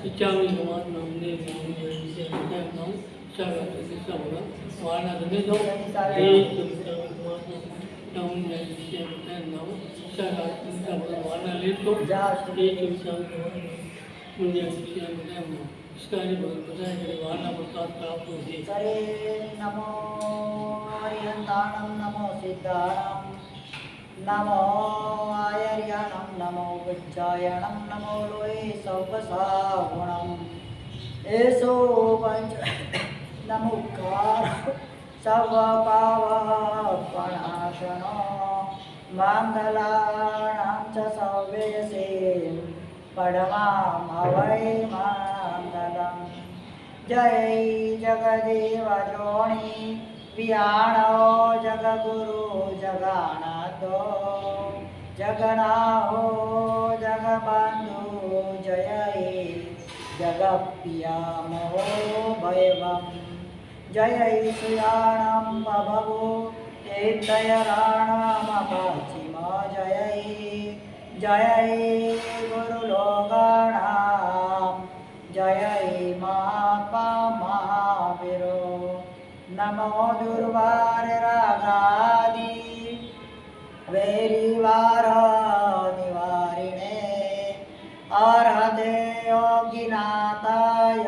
इच्छामि भगवान नामने नामने से नाम शागत शिक्षा बोला वाला दे दो ये इच्छामि भगवान नामने से नाम शागत शिक्षा बोला वाला ले तो ये इच्छामि भगवान पुण्य शिक्षा बोला इसका ये बताया कि वाला प्रसाद प्राप्त होगी। सरे नमो हरिहंताणं नमो सिद्धाणं नमो आयर्याणं नमो उज्जायणं नमो लोये सौपसागुणम् एषो पंच नमोकार सर्वपावपणाशनो मङ्गलानां च सौवेशे पडमामवै मङ्गलम् जय जगदेव जोणी वियाणो जगगुरु जगानाथो जगनाहो जगबंधु जय जगप्रियामो भैवम् जय सुयाणं बभवो एतयराणमपचिम जय जय गुरुलोकानां जय महावीरो नमो दुर्वार रागादि वैरिवार निवारिणे अर्हते योगिनाथाय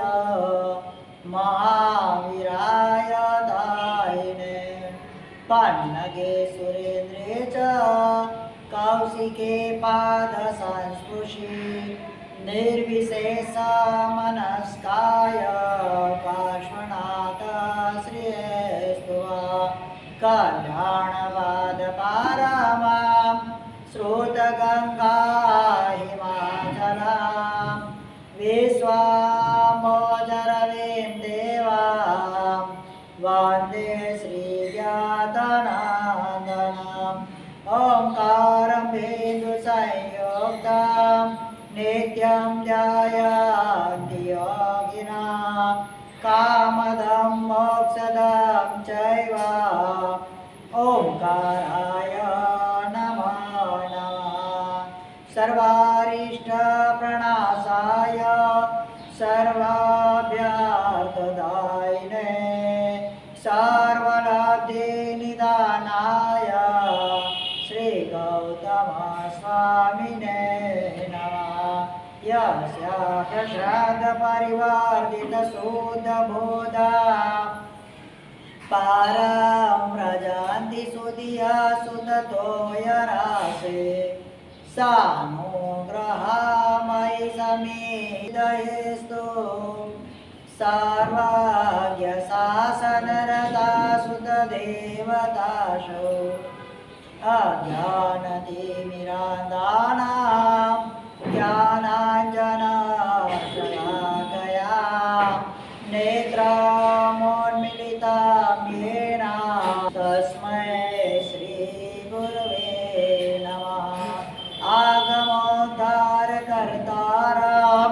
महावीराय दायिने पन्नगे सुरेन्द्रे च कौशिके पादसंस्पृशि निर्विशेष मनस्काय पार्श्वनाथ श्रेष्ठवा कल्याणवाद पारमां श्रोतगंगा हिमाचला विश्वामोदरवीं देवां वन्दे श्रीज्ञातनान्दनम् ओंकारं बिन्दुसंयुक्तं नित्यं ध्यायन्ति योगिनः कामदं मोक्षदं चैव ओंकाराय नमः नमः सर्वारिष्टप्रणाशाय सर्वाभ्यर्थदायिने सर्वलब्धिनिदानाय श्रीगौतम स्वामिने नमः यस्य प्रसाद परिवर्धित शुद्ध बोधा पारं व्रजन्ति सुधिया सुततोयरासे सानुग्रहामयि समेदयेस्तु सर्वज्ञशासनरता सुतदेवताशो अज्ञानतिमिरान्धानां ज्ञानाञ्जनशलाकया नेत्रमुन्मीलितं येन तस्मै श्रीगुरवे नमः आगमोद्धारकर्तारं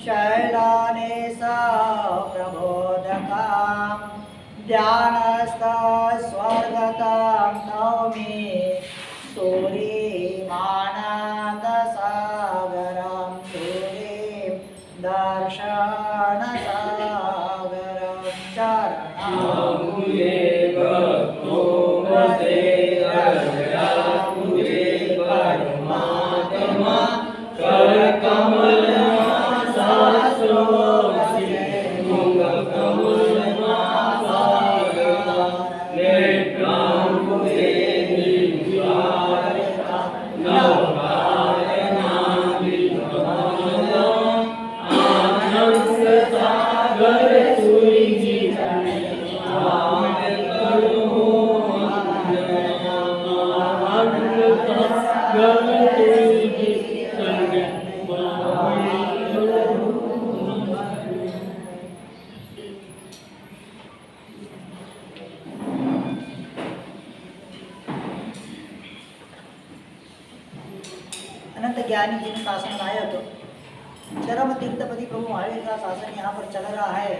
शैलानेशप्रबोधकां ध्यानस्थस्वर्गतां नौमि सूरीमानन्दसागरं सूरीं दर्शनसागरं चरणं परमात्मा अनंत ज्ञानी जी ने शासन लाया तो चरम तीर्थपति प्रभु महावीर का शासन यहाँ पर चल रहा है।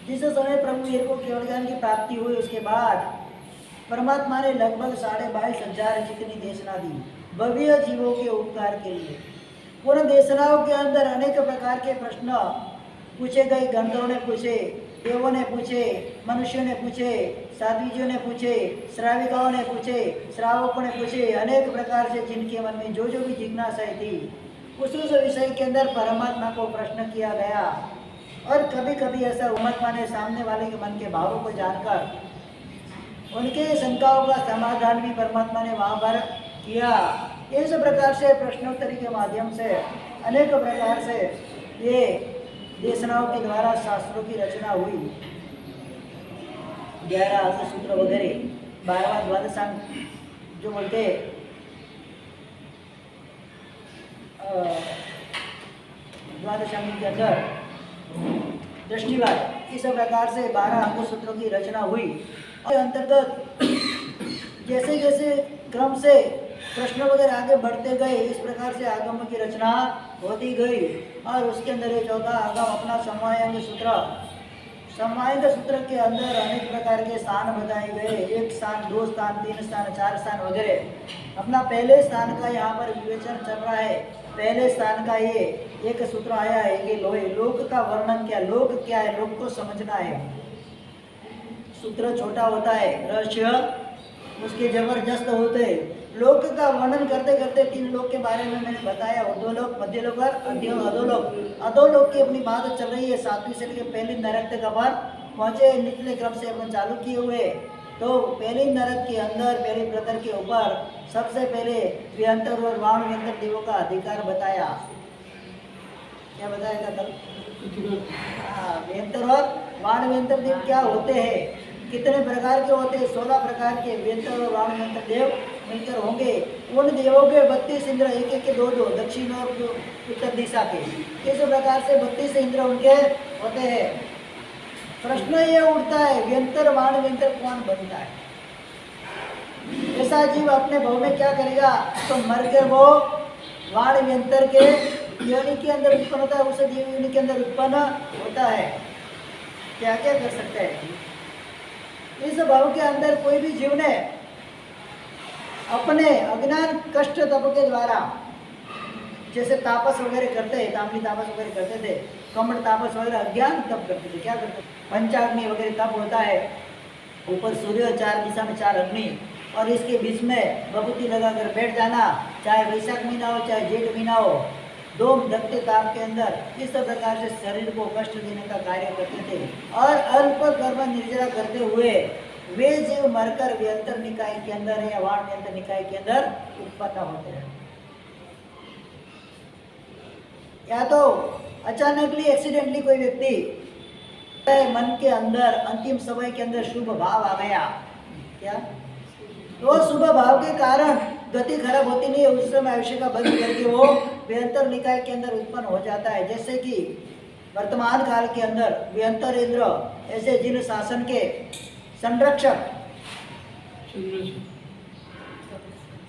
जिस समय प्रभु वीर को केवल ज्ञान की प्राप्ति हुई उसके बाद परमात्मा ने लगभग 22,500 जितनी देशना दी भव्य जीवों के उपकार के लिए। उन देशनाओं के अंदर अनेक प्रकार के प्रश्न पूछे गए। गंधर्वों ने पूछे, देवों ने पूछे, मनुष्यों ने पूछे, साध्वीजियों ने पूछे, श्राविकाओं ने पूछे, श्रावकों ने पूछे, अनेक प्रकार से जिनके मन में जो जो भी जिज्ञासाएं थी उस विषय के अंदर परमात्मा को प्रश्न किया गया। और कभी कभी ऐसा परमात्मा ने सामने वाले के मन के भावों को जानकर उनके शंकाओं का समाधान भी परमात्मा ने वहाँ पर किया। इस प्रकार से प्रश्नोत्तरी के माध्यम से अनेक प्रकार से ये देशनाओं के द्वारा शास्त्रों की रचना हुई। 11 सूत्र वगैरह 12वां द्वादशांग जो बोलते द्वादशांग के अंदर दृष्टिवाद, इस प्रकार से 12 अंग सूत्रों की रचना हुई। और अंतर्गत जैसे जैसे क्रम से प्रश्न वगैरह आगे बढ़ते गए इस प्रकार से आगम की रचना होती गई। और उसके अंदर ये चौथा आगम अपना समवायंग सूत्र, समवायंग सूत्र के अंदर अनेक प्रकार के स्थान बताए गए। 1 स्थान, 2 स्थान, 3 स्थान, 4 स्थान वगैरह। अपना पहले स्थान का यहाँ पर विवेचन चल रहा है। पहले स्थान का ये एक सूत्र आया है कि लोक का वर्णन क्या, लोक क्या है, लोक को समझना है। सूत्र छोटा होता है, रहस्य उसके जबरदस्त होते हैं। लोक का वर्णन करते करते 3 लोक के बारे में मैंने बताया, उद्धवलोक, मध्यलोक और अधोलोक। अधोलोक की अपनी बात चल रही है। 7वीं से लेकर पहली नरक तक अपन पहुंचे, निचले क्रम से अपन चालू किए हुए। तो पहली नरक के अंदर पहली प्रतर के ऊपर सबसे पहले व्यंतर और वाण व्यंतर देवों का अधिकार बताया। क्या बताया था कल? व्यंतर और वाण व्यंतर देव क्या होते हैं, कितने प्रकार के होते हैं? 16 प्रकार के व्यंतर और वाण व्यंतर देव मिलकर होंगे। उन देवों के 32 इंद्र, एक एक के 2 दक्षिण और उत्तर दिशा के। इस प्रकार से 32 इंद्र उनके होते हैं। प्रश्न ये उठता है, व्यंतर वाण व्यंतर कौन बनता है? ऐसा जीव अपने भाव में क्या करेगा? तो मरकर वो वाण व्यंतर के योनि के अंदर उत्पन्न होता है, उस जीव योनि के अंदर उत्पन्न होता है। क्या क्या कर सकते हैं? इस भाव के अंदर कोई भी जीव ने अपने अज्ञान कष्ट तप के द्वारा, जैसे तापस वगैरह करते हैं, तामली तापस वगैरह करते थे, कमल तापस वगैरह अज्ञान तप करते थे। क्या करते? पंचाग्नि वगैरह तप होता है। ऊपर सूर्य, 4 दिशा में 4 अग्नि, और इसके बीच में बबूती लगाकर बैठ जाना, चाहे वैशाख महीना हो चाहे जेठ महीना हो, 2 दगते ताप के अंदर इस प्रकार से शरीर को कष्ट देने का कार्य करते थे। और अल्प कर्म निर्जरा करते हुए वे जीव मरकर व्यंतर निकाय के अंदर या वाण व्यंतर निकाय के अंदर उत्पन्न होते हैं। या तो अचानकली एक्सीडेंटली कोई व्यक्ति मन के अंदर अंतिम समय के अंदर शुभ भाव आ गया, क्या तो शुभ भाव के कारण गति खराब होती नहीं है, उस समय आयुष्य का बंद करके वो व्यंतर निकाय के अंदर उत्पन्न हो जाता है। जैसे कि वर्तमान काल के अंदर व्यंतर इंद्र ऐसे जिन शासन के संरक्षक,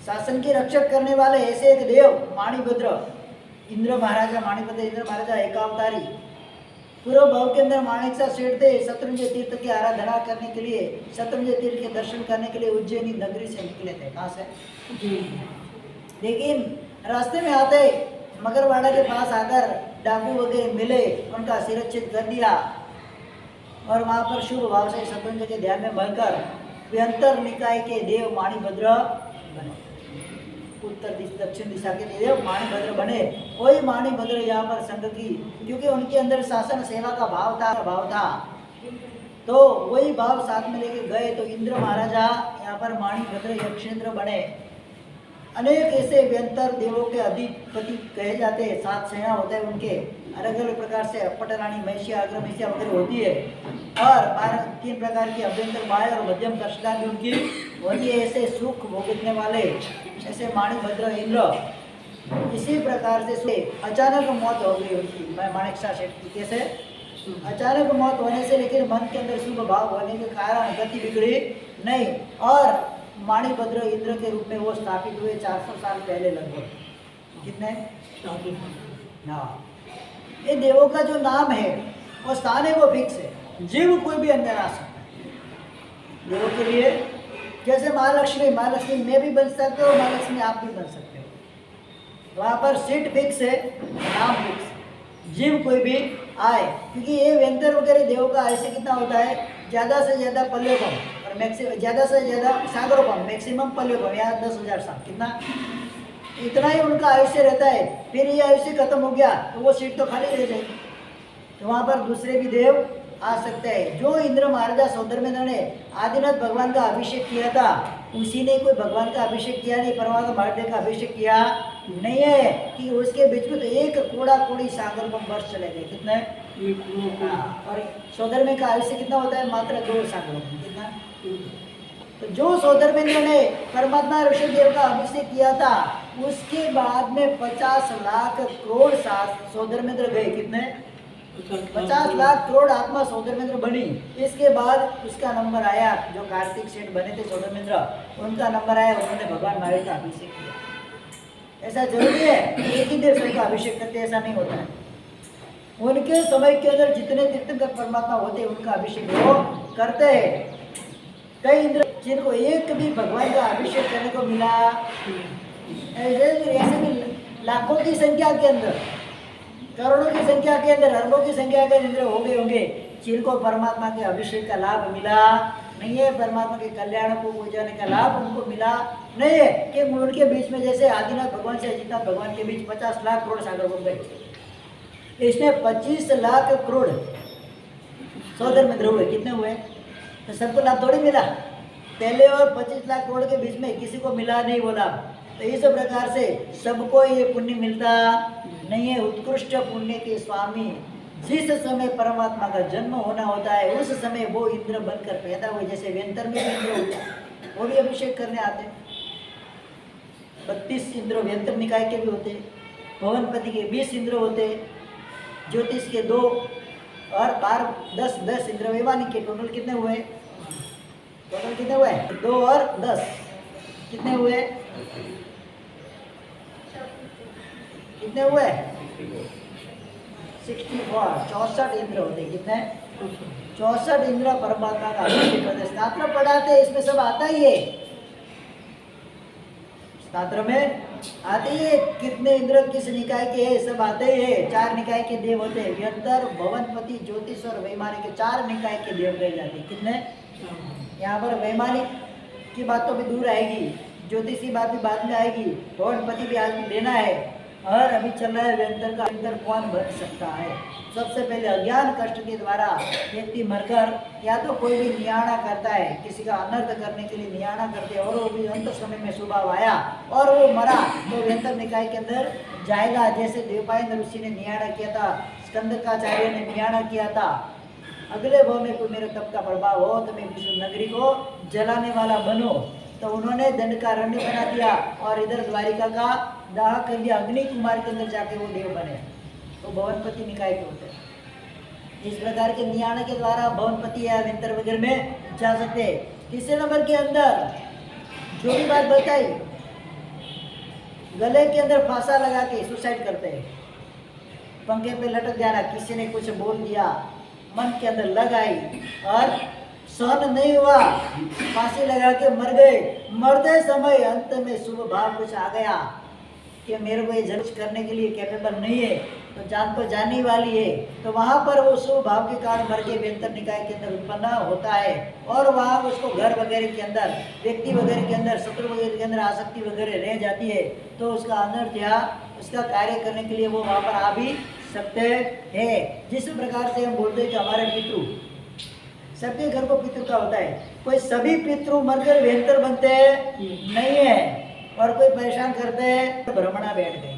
शासन की रक्षक करने वाले ऐसे एक देव माणिभद्र इंद्र महाराजा, माणिभद्र इंद्र महाराजा एकावतारी पूर्व भाव के अंदर माणिकसा सेठ थे। शत्रुंजय तीर्थ की आराधना करने के लिए, शत्रुंजय तीर्थ के दर्शन करने के लिए उज्जैनी नगरी से निकले थे। कहाँ से? लेकिन रास्ते में आते मगरवाड़ा के पास आकर डाकू वगैरह मिले, उनका शिरच्छेद कर दिया और वहाँ पर शुभ भाव से शत्रुंजय के ध्यान में भरकर व्यंतर निकाय के देव माणिभद्र बने। उत्तर दक्षिण दिशा के देव माणिभद्र बने। वही माणिभद्र यहाँ पर संघ की, क्योंकि उनके अंदर शासन सेवा का भाव था, तो वही भाव साथ में लेके गए। तो इंद्र महाराजा यहाँ पर माणिभद्र यक्षेंद्र बने। अनेक ऐसे व्यंतर देवों के अधिपति कहे जाते हैं। 7 सेना होते हैं उनके, अलग अलग प्रकार से पटरानी, महिषिया, अग्रमहिषिया वगैरह होती है। और 3 प्रकार की अभ्यंतर, बाह्य और मध्यम दक्षता भी उनकी होती है। ऐसे सुख भोगने वाले ऐसे माणिभद्र इंद्र। इसी प्रकार से अचानक मौत हो गई उनकी, माणिकसा सेठ की। कैसे? अचानक मौत होने से, लेकिन मन के अंदर शुभ भाव होने के कारण गति बिगड़ी नहीं, और माणिभद्र इंद्र के रूप में वो स्थापित हुए 400 साल पहले लगभग। कितने? 400। ये देवों का जो नाम है वो स्थान है, वो फिक्स है। जीव कोई भी अंदर आ सकता है देवों के लिए। जैसे महालक्ष्मी, महालक्ष्मी मैं भी बन सकते हो, महालक्ष्मी आप भी बन सकते हो। वहाँ पर सीट फिक्स है, नाम फिक्स, जीव कोई भी आए, क्योंकि ये व्यंतर वगैरह देव का आयुष्य कितना होता है, ज़्यादा से ज़्यादा पल्योपम और मैक्सिमम ज़्यादा से ज़्यादा सागरोपम, मैक्सिमम पल्योपम, यहाँ 10,000 साल, कितना, इतना ही उनका आयुष्य रहता है। फिर ये आयुष्य खत्म हो गया तो वो सीट तो खाली रह जाएगी, तो वहाँ पर दूसरे भी देव आ सकते हैं। जो इंद्र महाराजा सौधर्मेंद्र ने आदिनाथ भगवान का अभिषेक किया था, उसी ने कोई भगवान का अभिषेक किया नहीं, परमात्मा महादेव का अभिषेक किया नहीं है, कि उसके बीच में तो एक कोड़ा कोड़ी सागर में वर्ष चले गए, कितने, और सौधर्मेंद्र का आयुष्य कितना होता है, मात्र 2 सागर, कितना। तो जो सौधर्मेंद्र ने परमात्मा ऋषिदेव का अभिषेक किया था, उसके बाद में 50 लाख करोड़ सौधर्मेंद्र गए, कितने, 50 लाख करोड़ आत्मा सौधर्मेंद्र बनी। इसके बाद उसका नंबर आया, जो कार्तिक सेठ बने थे सौधर्मेंद्र, उनका नंबर आया, उन्होंने भगवान महावीर का अभिषेक किया। ऐसा जरूरी है एक ही देव सबका अभिषेक करते, ऐसा नहीं होता है। उनके समय के अंदर जितने तीर्थंकर परमात्मा होते हैं, उनका अभिषेक वो करते हैं। कई इंद्र जिनको एक भी भगवान का अभिषेक करने को मिला, ऐसे भी लाखों की संख्या के अंदर, करोड़ों की संख्या के अंदर, अरबों की संख्या के अंदर हो गए होंगे जिनको परमात्मा के अभिषेक का लाभ मिला नहीं है, परमात्मा के कल्याण को हो जाने का लाभ उनको मिला नहीं है। कि उनके बीच में जैसे आदिनाथ भगवान से अजितनाथ भगवान के बीच 50 लाख करोड़ सागर बन गए, इसमें 25 लाख करोड़ सौधर्मेंद्र हुए, कितने हुए, तो सबको लाभ थोड़ी मिला, पहले और 25 लाख करोड़ के बीच में किसी को मिला नहीं वो लाभ। तो इस प्रकार से सबको ये पुण्य मिलता नहीं है। उत्कृष्ट पुण्य के स्वामी जिस समय परमात्मा का जन्म होना होता है, उस समय वो इंद्र बनकर पैदा हुए। जैसे व्यंतर में भी इंद्र हुए, वो भी अभिषेक करने आते हैं। 32 इंद्र व्यंतर निकाय के भी होते, भवनपति के 20 इंद्र होते, ज्योतिष के 2 और 10 इंद्र वैमानिक के, टोटल कितने हुए, टोटल कितने हुए, 2 और 10 कितने हुए, कितने हुए, 64, 64 इंद्र होते, कितने, 64 इंद्र परमात्मा का अभिषेक करते। स्नात्र पढ़ाते, इसमें सब आता ही है, स्नात्र में आते ही है, कितने इंद्र किस निकाय के है, सब आते ही है। 4 निकाय के देव होते हैं, व्यंतर, भवनपति, ज्योतिष और वैमानिक, 4 निकाय के देव कहे जाते हैं। कितने, यहाँ पर वैमानिक की बात तो भी दूर आएगी, ज्योतिष की बात भी बाद में आएगी, भवनपति भी आज भी लेना है, और अभी चल रहा है व्यंतर का। व्यंतर कौन बन सकता है, सबसे पहले अज्ञान कष्ट के द्वारा व्यक्ति मरकर या तो कोई भी नियाणा करता है, किसी का अनर्थ करने के लिए नियाणा करते हैं, और वो भी अंत समय में स्वभाव आया और वो मरा, तो व्यंतर निकाय के अंदर जाएगा। जैसे देवपायन ऋषि ने नियाणा किया था, स्कंदकाचार्य ने नियाणा किया था, अगले भाव में कोई मेरे तप का प्रभाव हो तो मैं विष्णु नगरी को जलाने वाला बनो, तो उन्होंने दंडकारण्य बना दिया और इधर द्वारिका का दाह कर दिया, अग्नि कुमार के अंदर जाके वो देव बने, तो भवनपति निकाय के होते हैं। इस प्रकार के नियाण के द्वारा भवनपति या व्यंतर वगैरह में जा सकते हैं। तीसरे नंबर के अंदर जो भी बात बताई, गले के अंदर फांसा लगा के सुसाइड करते हैं, पंखे पे लटक जाना, किसी ने कुछ बोल दिया, मन के अंदर लग आई और सहन नहीं हुआ, फांसी लगा के मर गए। मरते समय अंत में शुभ भाव कुछ आ गया कि मेरे को ये जज करने के लिए कैपेबल नहीं है, तो जान तो जाने वाली है, तो वहाँ पर वो शुभ भाव के कारण मर के व्यंतर निकाय के अंदर उत्पन्न होता है, और वहाँ उसको घर वगैरह के अंदर, व्यक्ति वगैरह के अंदर, शत्रु वगैरह के अंदर आसक्ति वगैरह रह जाती है, तो उसका अनर्थ या उसका कार्य करने के लिए वो वहाँ पर आ भी सकते हैं। जिस प्रकार से हम बोलते हैं कि हमारे पितृ, सबके घर को पितृ का होता है, कोई सभी पितृ मरकर व्यंतर बनते नहीं है, और कोई परेशान करते हैं तो भ्रमणा बैठ गई।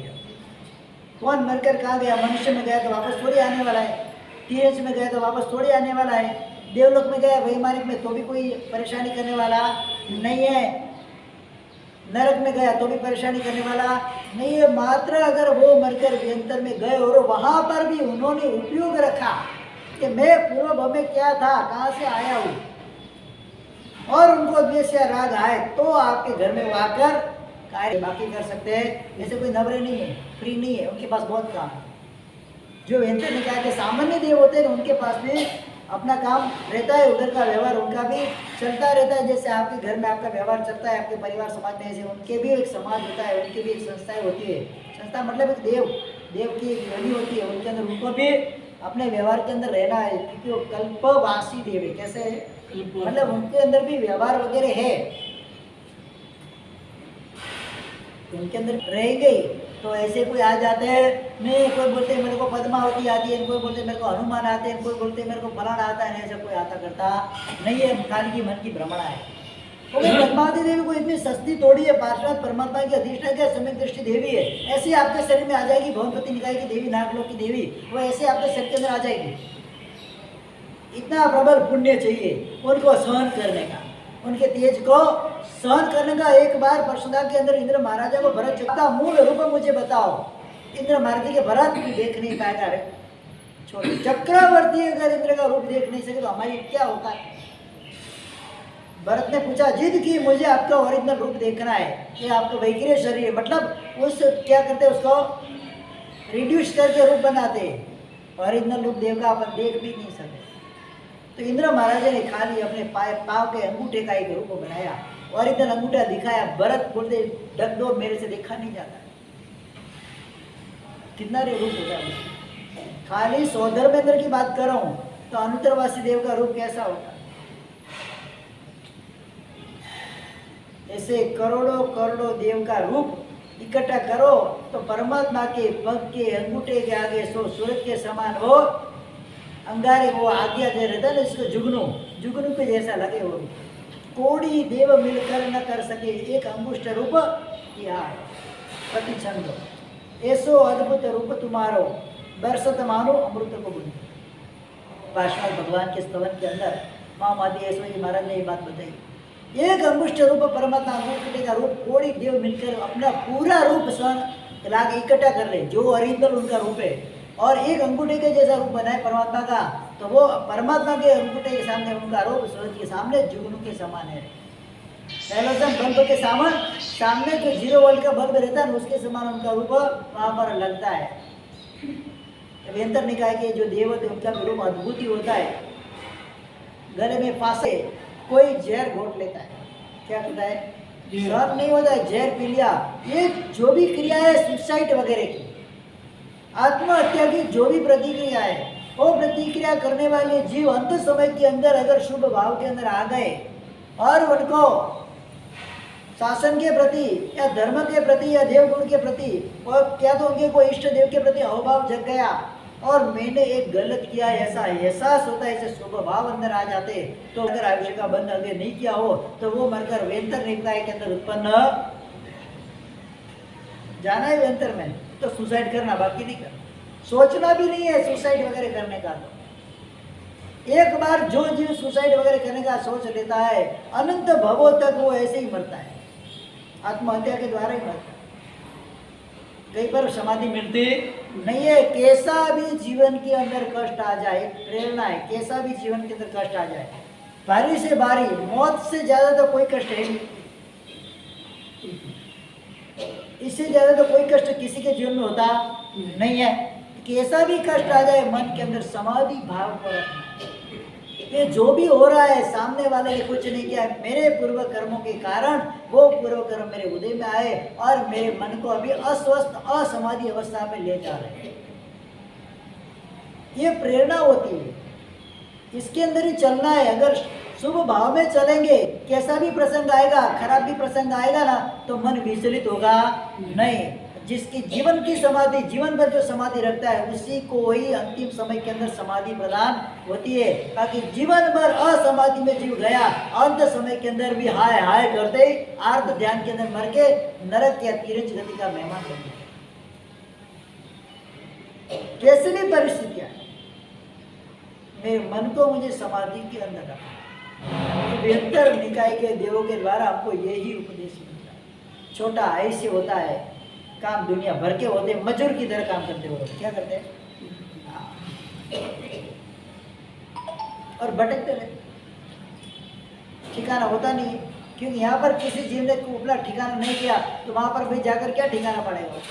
कौन मरकर कहाँ गया, मनुष्य में गया तो वापस थोड़ी आने वाला है, तीर्थ में गया तो वापस थोड़ी आने वाला है, देवलोक में गया वैमानिक में तो भी कोई परेशानी करने वाला नहीं है, नरक में गया तो भी परेशानी करने वाला नहीं है। मात्र अगर वो मरकर व्यंतर में गए और वहाँ पर भी उन्होंने उपयोग रखा कि मैं पूर्व भव में क्या था, कहाँ से आया हूँ, और उनको द्वेष या राग आए, तो आपके घर में वो आकर कार्य बाकी कर सकते हैं। ऐसे कोई नवरे नहीं है, फ्री नहीं है, उनके पास बहुत काम है। जो व्यंतर निकाय के सामान्य देव होते हैं उनके पास भी अपना काम रहता है, उधर का व्यवहार उनका भी चलता रहता है। जैसे आपके घर में आपका व्यवहार चलता है, आपके परिवार समाज में, ऐसे उनके भी एक समाज होता है, उनकी भी एक संस्थाएं होती है, संस्था मतलब एक देव, देव की एक योनि होती है, उनके अंदर उनको भी अपने व्यवहार के अंदर रहना है, क्योंकि वो कल्पवासी देव है। कैसे है? मतलब उनके अंदर भी व्यवहार वगैरह है, उनके अंदर रहेंगे ही। तो ऐसे कोई आ जाते हैं, नहीं कोई बोलते हैं मेरे को पद्मावती आती है, कोई बोलते हैं मेरे को हनुमान आते हैं, कोई बोलते हैं मेरे को फलाना आता है, ऐसा कोई आता करता नहीं है, खाली की मन की भ्रमणा है। तो भाई पद्मावती देवी को इतनी सस्ती तोड़ी है, पार्श्वनाथ परमात्मा की अधिष्ठा है, सम्यक दृष्टि देवी है, ऐसे आपके शरीर में आ जाएगी। भवनपति निकाय की देवी, नागलोक की देवी, वो ऐसे आपके शरीर के अंदर आ जाएगी। इतना प्रबल पुण्य चाहिए उनको सहन करने का, उनके तेज को सहन करने का। एक बार परशुराम के अंदर इंद्र महाराजा को भरत चक्का मूल रूप मुझे बताओ, इंद्र महाराज के भरत भी देख नहीं पाएगा। रे छोटे चक्रवर्ती अगर इंद्र का रूप देख नहीं सके तो हमारी क्या होता है? भरत ने पूछा, जिद की मुझे आपका ओरिजिनल रूप देखना है, ये आपका वैक्रिय शरीर है, मतलब उस क्या करते उसको रिड्यूस करके रूप बनाते, ओरिजिनल रूप देव का अपन देख भी नहीं सकते। तो इंद्र महाराजा ने खाली अपने पाँव के अंगूठे का एक रूप बनाया, ओरिजिनल अंगूठा दिखाया। भरत बोलते ढक दो, मेरे से देखा नहीं जाता। कितना रे रूप होता है? खाली सौधर्मेंद्र की बात कर रहा हूँ, तो अनुत्तरवासी देव का रूप कैसा होता? ऐसे करोड़ों करोड़ों देव का रूप इकट्ठा करो तो परमात्मा के पग के अंगूठे के आगे सो सूरज के समान हो, अंगारे वो आज्ञा दे रहता है ना, इसको जुगनू जुगनू के जैसा लगे वो। कोड़ी देव मिलकर न कर सके एक अंगुष्ठ रूप किया प्रति छंद, ऐसो अद्भुत रूप तुम्हारो बरसत मानो अमृत को बुझ। पार्श्वनाथ भगवान के स्तवन के अंदर महामादी ऐश्वर्य जी महाराज ने ये बात बताई। एक अंगुष्ठ रूप परमात्मा, अंगूठे का रूप, कोड़ी देव मिलकर अपना पूरा रूप स्वयं लाके इकट्ठा कर ले, जो ओरिजिनल उनका रूप है, और एक अंगूठे के जैसा रूप बनाए परमात्मा का, तो वो परमात्मा के अंगूठे के सामने उनका रूप सूरज के सामने जुगनू के समान है। हैलोजन बल्ब के सामने जो 0 वोल्ट का बल्ब रहता है उसके समान उनका रूप वहाँ पर लगता है। वेंतर निकाय के जो देव होते उनका भी रूप अद्भुत ही होता है। गले में फांसे, कोई जहर घोट लेता है, क्या करता है? सहन नहीं होता है, जहर पी लिया। ये जो भी क्रिया है सुसाइड वगैरह की, आत्महत्या की जो भी प्रतिक्रिया है, वो प्रतिक्रिया करने वाले जीव अंत समय के अंदर अगर शुभ भाव के अंदर आ गए और उनको शासन के प्रति या धर्म के प्रति या देवगुण के प्रति, और क्या तो उनके कोई इष्ट देव के प्रति अहोभाव जग गया और मैंने एक गलत किया ऐसा एहसास होता है, ऐसे शुभ भाव अंदर आ जाते, तो अगर आयुष्य का बंध अगर नहीं किया हो तो वो मरकर वेंतर निकाय के अंदर उत्पन्न जाना है। वेंतर में तो सुसाइड करना बाकी नहीं करना, सोचना भी नहीं है सुसाइड वगैरह करने का। तो एक बार जो जीव सुसाइड वगैरह करने का सोच लेता है, अनंत भवों तक वो ऐसे ही मरता है, आत्महत्या के द्वारा ही मरता है। कहीं पर समाधि मिलती नहीं है। कैसा भी जीवन के अंदर कष्ट आ जाए, प्रेरणा है, कैसा भी जीवन के अंदर कष्ट आ जाए, भारी से भारी, मौत से ज्यादा तो कोई कष्ट है नहीं, इससे ज्यादा तो कोई कष्ट किसी के जीवन में होता नहीं है। कैसा भी कष्ट आ जाए, मन के अंदर समाधि भाव को रखना। ये जो भी हो रहा है सामने वाले ने कुछ नहीं किया, मेरे पूर्व कर्मों के कारण वो पूर्व कर्म मेरे उदय में आए और मेरे मन को अभी अस्वस्थ असमाधि अवस्था में ले जा रहे हैं। ये प्रेरणा होती है, इसके अंदर ही चलना है। अगर शुभ भाव में चलेंगे, कैसा भी प्रसंग आएगा, खराब भी प्रसंग आएगा ना, तो मन विचलित होगा नहीं। जिसकी जीवन की समाधि, जीवन भर जो समाधि रखता है, उसी को ही अंतिम समय के अंदर समाधि प्रदान होती है। ताकि जीवन भर असमाधि में जीव गया, अंत समय के अंदर भी हाय हाय करते आर्त ध्यान के अंदर मर के नरक या तिरछ गति का मेहमान बन गया। कैसी भी परिस्थितियां, मेरे मन को मुझे समाधि के अंदर रखा। वेंतर निकाय के देवों के द्वारा हमको यही उपदेश मिलता है। छोटा ऐसे होता है, काम दुनिया भर के होते, मजूर की तरह काम करते, वो क्या करते हैं और भटकते रहते, ठिकाना होता नहीं है। क्योंकि यहाँ पर किसी जीव ने अपना ठिकाना नहीं किया, तो वहाँ पर भाई जाकर क्या ठिकाना पड़ेगा।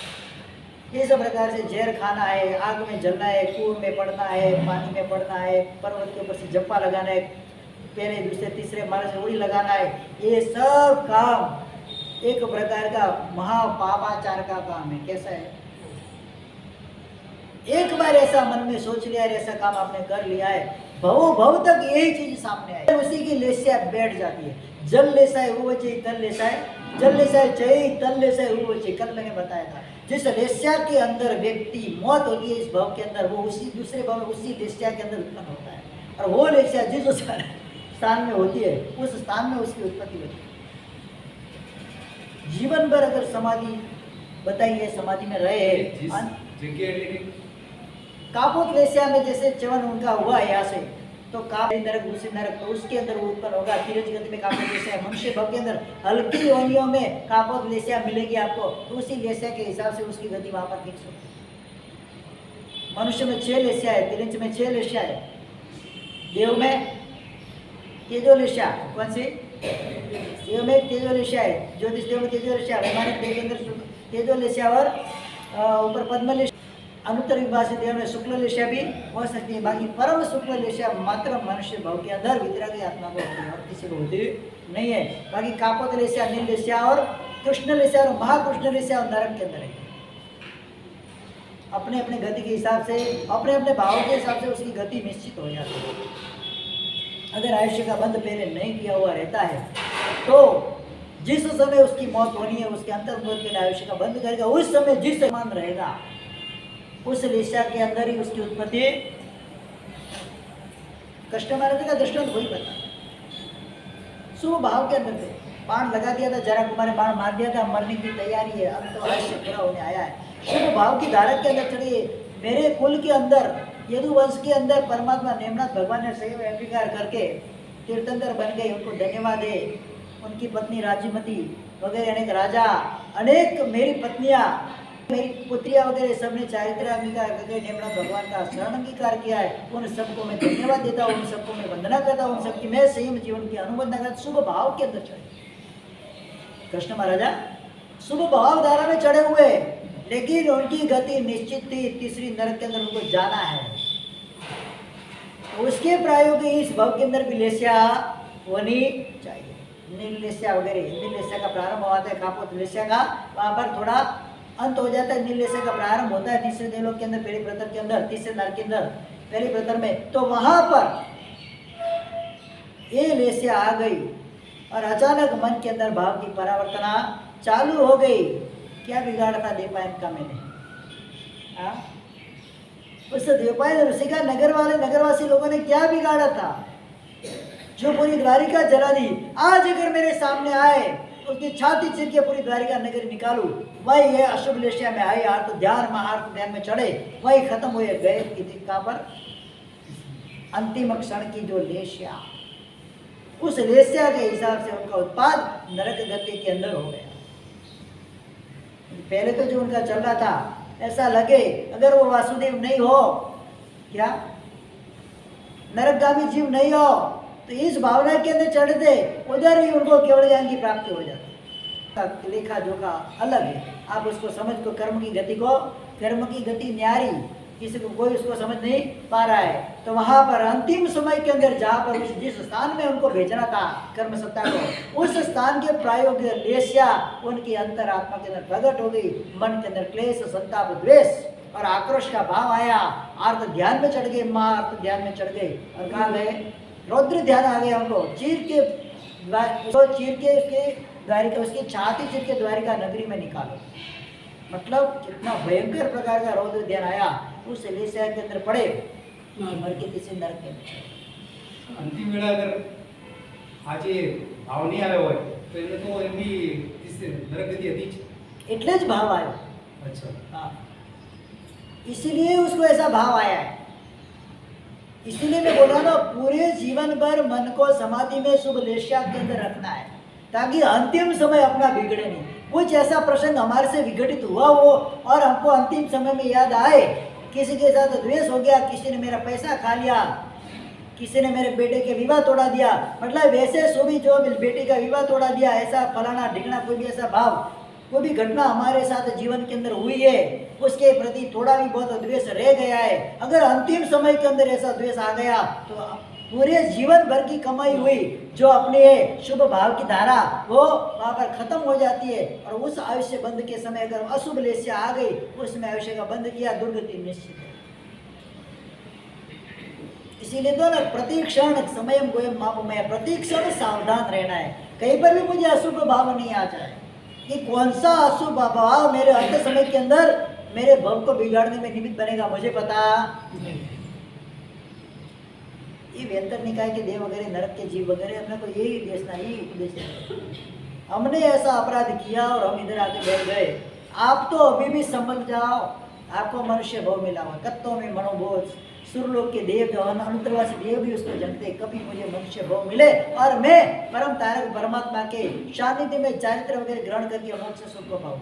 ये सब प्रकार से जहर खाना है, आग में जलना है, कुएं में पड़ना है, पानी में पड़ना है, पर्वत के ऊपर से जप्पा लगाना है, पहले दूसरे तीसरे मारे से उड़ी लगाना है, ये सब काम एक प्रकार का महापापाचार का काम है। कैसा है? एक बार ऐसा मन में सोच लिया है, ऐसा काम आपने कर लिया है, भवो भव तक यही चीज सामने आए, उसी की लेस्या बैठ जाती है। जल लेसा है वो बचे तल लेसा है, जल लेसा है चय तल लेसा है वो बचे। कल मैंने बताया था, जिस लेस्या के अंदर व्यक्ति मौत होती है इस भव के अंदर, वो उसी दूसरे भव उसी लेस्या के अंदर उत्पन्न होता है, और वो लेस्या जिस स्थान में होती है उस स्थान में उसकी उत्पत्ति होती है। जीवन भर अगर समाधि बताइए, समाधि में रहे कापोत लेस्या में जैसे चवन उनका हुआ यहाँ से, तो काप नरक दूसरे नरक, तो उसके अंदर वो उत्पन्न होगा। तिरज गति में कापोत लेस्या, मनुष्य भव के अंदर हल्की योनियों में कापोत लेस्या मिलेगी आपको, तो उसी लेस्या के हिसाब से उसकी गति वहां पर फिक्स होगी। मनुष्य में 6 लेस्या है, तिरंज में 6 लेस्या है, देव में तेजो लेस्या, कौन सी? देव में एक तेजो लेस्या है, ज्योतिष देव में तेजो लेस्या, वैमानिक देव के अंदर तेजो लेस्या और ऊपर पद्म लेस्या, अनुत्तर विभाषी देव में शुक्ल लेस्या भी हो सकती है। बाकी परम शुक्ल लेस्या मात्र मनुष्य भाव के अंदर वितरागी आत्मा को होती है और किसी को होती नहीं है। बाकी कापोत लेस्या, नील लेस्या और कृष्ण लेस्या और महाकृष्ण लेस्या और नरक के अंदर है। अपने अपने गति के हिसाब से, अपने अपने भाव के हिसाब से उसकी गति निश्चित हो जाती है। अगर आयुष्य का बंध पहले नहीं किया हुआ रहता है तो जिस समय उसकी मौत होनी है उसके अंतर्गत पहले आयुष्य का बंद करेगा, उस समय जिस समान रहेगा उस लेस्या के अंदर ही उसकी उत्पत्ति। कृष्ण महाराज का दृष्टांत वही बता, शुभ भाव के अंदर थे, बाण लगा दिया था, जरा कुमार ने बाण मार दिया था, मरने की तैयारी है, अब तो आयुष्य पूरा होने आया है। शुभ भाव की धारक के अंदर चढ़िए, मेरे कुल के अंदर यदुवंश के अंदर परमात्मा नेमनाथ भगवान ने सही अंगीकार करके तीर्थंकर बन गए, उनको धन्यवाद है। उनकी पत्नी राजमती वगैरह अनेक राजा, अनेक मेरी पत्नियां, मेरी पुत्रियां वगैरह सबने चारित्र अंगीकार करके नेमनाथ भगवान का शरण अंगीकार किया है। उन सबको मैं धन्यवाद देता हूँ, उन सबको मैं वंदना करता हूँ, उन सबकी मैं संयम जीवन की अनुवंदना करता। शुभ भाव के अंदर चढ़े कृष्ण महाराजा, शुभ भाव धारा में चढ़े हुए, लेकिन उनकी गति निश्चित थी, तीसरी नरक के अंदर उनको जाना है। उसके प्रायोगिक इस भव के अंदर भी लेस्या होनी चाहिए। नील लेस्या वगैरह, नील लेस्या का प्रारंभ होता है, कापोत लेस्या का वहां पर थोड़ा अंत हो जाता है। नील लेस्या का प्रारंभ होता है तीसरे देवलोक के अंदर, पहले प्रतर के अंदर, तीसरे नरक के अंदर, पहले प्रतर में, तो वहां पर ये लेस्या आ गई और अचानक मन के अंदर भाव की परावर्तना चालू हो गई। क्या बिगाड़ा था देवपायन का मैंने? उस देवपायन ऋषि का नगरवासी लोगों ने क्या बिगाड़ा था जो पूरी द्वारिका जला दी? आज अगर मेरे सामने आए उसकी छाती चीर के पूरी द्वारिका नगर निकालू, वही है अशुभ लेस्या में आई, आर्त ध्यान में चढ़े, वही खत्म हुए गए की कहां पर? अंतिम क्षण की जो लेस्या, उस लेस्या के हिसाब से उनका उत्पाद नरक गति के अंदर हो गया। पहले तो जो उनका चल रहा था, ऐसा लगे अगर वो वासुदेव नहीं हो, क्या नरकगामी जीव नहीं हो, तो इस भावना के अंदर चढ़ते उधर ही उनको केवल ज्ञान की प्राप्ति हो जाती। लेखा जोखा अलग है, आप उसको समझ को कर्म की गति न्यारी, किसी को कोई उसको समझ नहीं पा रहा है। तो वहां पर अंतिम समय के अंदर जहाँ पर जिस स्थान में उनको भेजना था कर्म सत्ता को, उस स्थान के प्रायोगिक लेस्या उनकी अंतरात्मा के अंदर प्रकट हो गई। मन के अंदर क्लेश, संताप, द्वेष और आक्रोश का भाव आया। आर्त ध्यान में चढ़ गए, माँ आर्त ध्यान में चढ़ गए और कहाँ गए? रौद्र ध्यान आ गया उनको। चीर के उसके द्वारिका, उसकी छाती चीर के द्वारिका नगरी में निकालो। मतलब कितना भयंकर प्रकार का रौद्र ध्यान आया। उस लेस्या के अंदर पड़े, मर के तीसरे नरक के અંતિમ વેળા અગર આજે ભાવ નહીં આવ્યો હોય તો એને તો એમની નરક ગતિ હતી જ। એટલે જ ભાવ આવ્યો। अच्छा, हाँ, इसीलिए उसको ऐसा भाव आया है। इसीलिए मैं बोल रहा ना, पूरे जीवन भर मन को समाधि में शुभ लेस्या के अंदर रखना है ताकि अंतिम समय अपना बिगड़े नहीं। कुछ ऐसा प्रसंग हमारे से विघटित हुआ हो और हमको अंतिम समय में याद आए, किसी के साथ द्वेष हो गया, किसी ने मेरा पैसा खा लिया, किसी ने मेरे बेटे के विवाह तोड़ा दिया, मतलब वैसे सोभी जो बेटे का विवाह तोड़ा दिया, ऐसा फलाना ढिकना कोई भी ऐसा भाव, कोई भी घटना हमारे साथ जीवन के अंदर हुई है, उसके प्रति थोड़ा भी बहुत द्वेष रह गया है, अगर अंतिम समय के अंदर ऐसा द्वेष आ गया तो पूरे जीवन भर की कमाई हुई जो अपने शुभ भाव की धारा वो वहाँ पर खत्म हो जाती है, और उस आयुष्य बंध के समय अगर अशुभ लेस्य आ गई, उसमें आयुष्य का बंध किया, दुर्गति निश्चित है। इसीलिए तो ना प्रति क्षण समयम गोयम मापमय, प्रति क्षण सावधान रहना है, कहीं पर भी मुझे अशुभ भाव नहीं आ जाए कि कौन सा अशुभ भाव मेरे अंत समय के अंदर मेरे भव को बिगाड़ने में निमित्त बनेगा, मुझे पता नहीं। ये व्यंतर निकाय के देव वगैरह, नरक के जीव वगैरह, अपने को यही देखना, यही उपदेश है। हमने ऐसा अपराध किया और हम इधर आके बैठ गए, आप तो अभी भी समझ जाओ, आपको मनुष्य भव मिला हुआ, कत्तों में मनोबोध, सुरलोक के देव जो अनुत्तरवासी देव भी उसको जानते, कभी मुझे मनुष्य भव मिले और मैं परम तारक परमात्मा के सानिध्य में चारित्र वगैरह ग्रहण करके मोक्ष सुख को पाऊँ,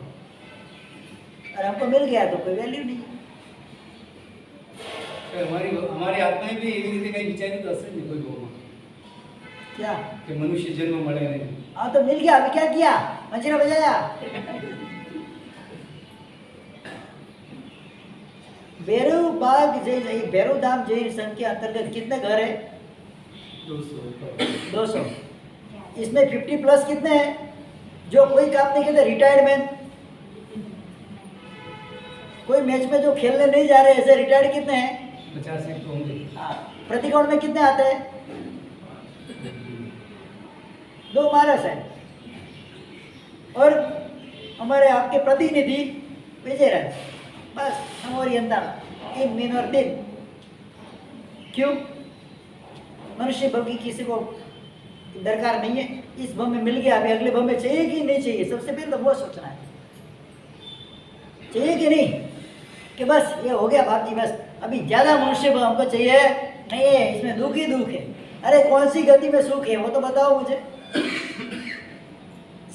और हमको मिल गया तो कोई वैल्यू नहीं। हमारी आत्माएं भी એવી રીતે કઈ વિચારી તો હશે ને કોઈ ભાવમાં क्या કે મનુષ્ય જન્મ મળે નહીં। हाँ तो मिल गया, अभी क्या किया, मंजीरा बजाया। भैरव बाग जैन, भैरव धाम जैन संघ के अंतर्गत कितने घर है? 200। इसमें 50 प्लस कितने हैं जो कोई काम नहीं करते, रिटायर्ड मैन, कोई मैच में जो खेलने नहीं जा रहे, ऐसे रिटायर्ड कितने हैं? 50 तो होंगे। प्रतिकोण में कितने आते हैं? 2 मारस है। और हमारे आपके प्रतिनिधि विजय राज, बस हमारी अंतर 3 मीन और 3। क्यों? मनुष्य भव की किसी को दरकार नहीं है, इस भव में मिल गया, अभी अगले भव में चाहिए कि नहीं चाहिए, सबसे पहले तो वो सोचना है, चाहिए कि नहीं, कि बस ये हो गया बाप जी, बस अभी ज्यादा मनुष्य भव हमको चाहिए नहीं है, इसमें दुख ही दुख है। अरे कौन सी गति में सुख है वो तो बताओ मुझे।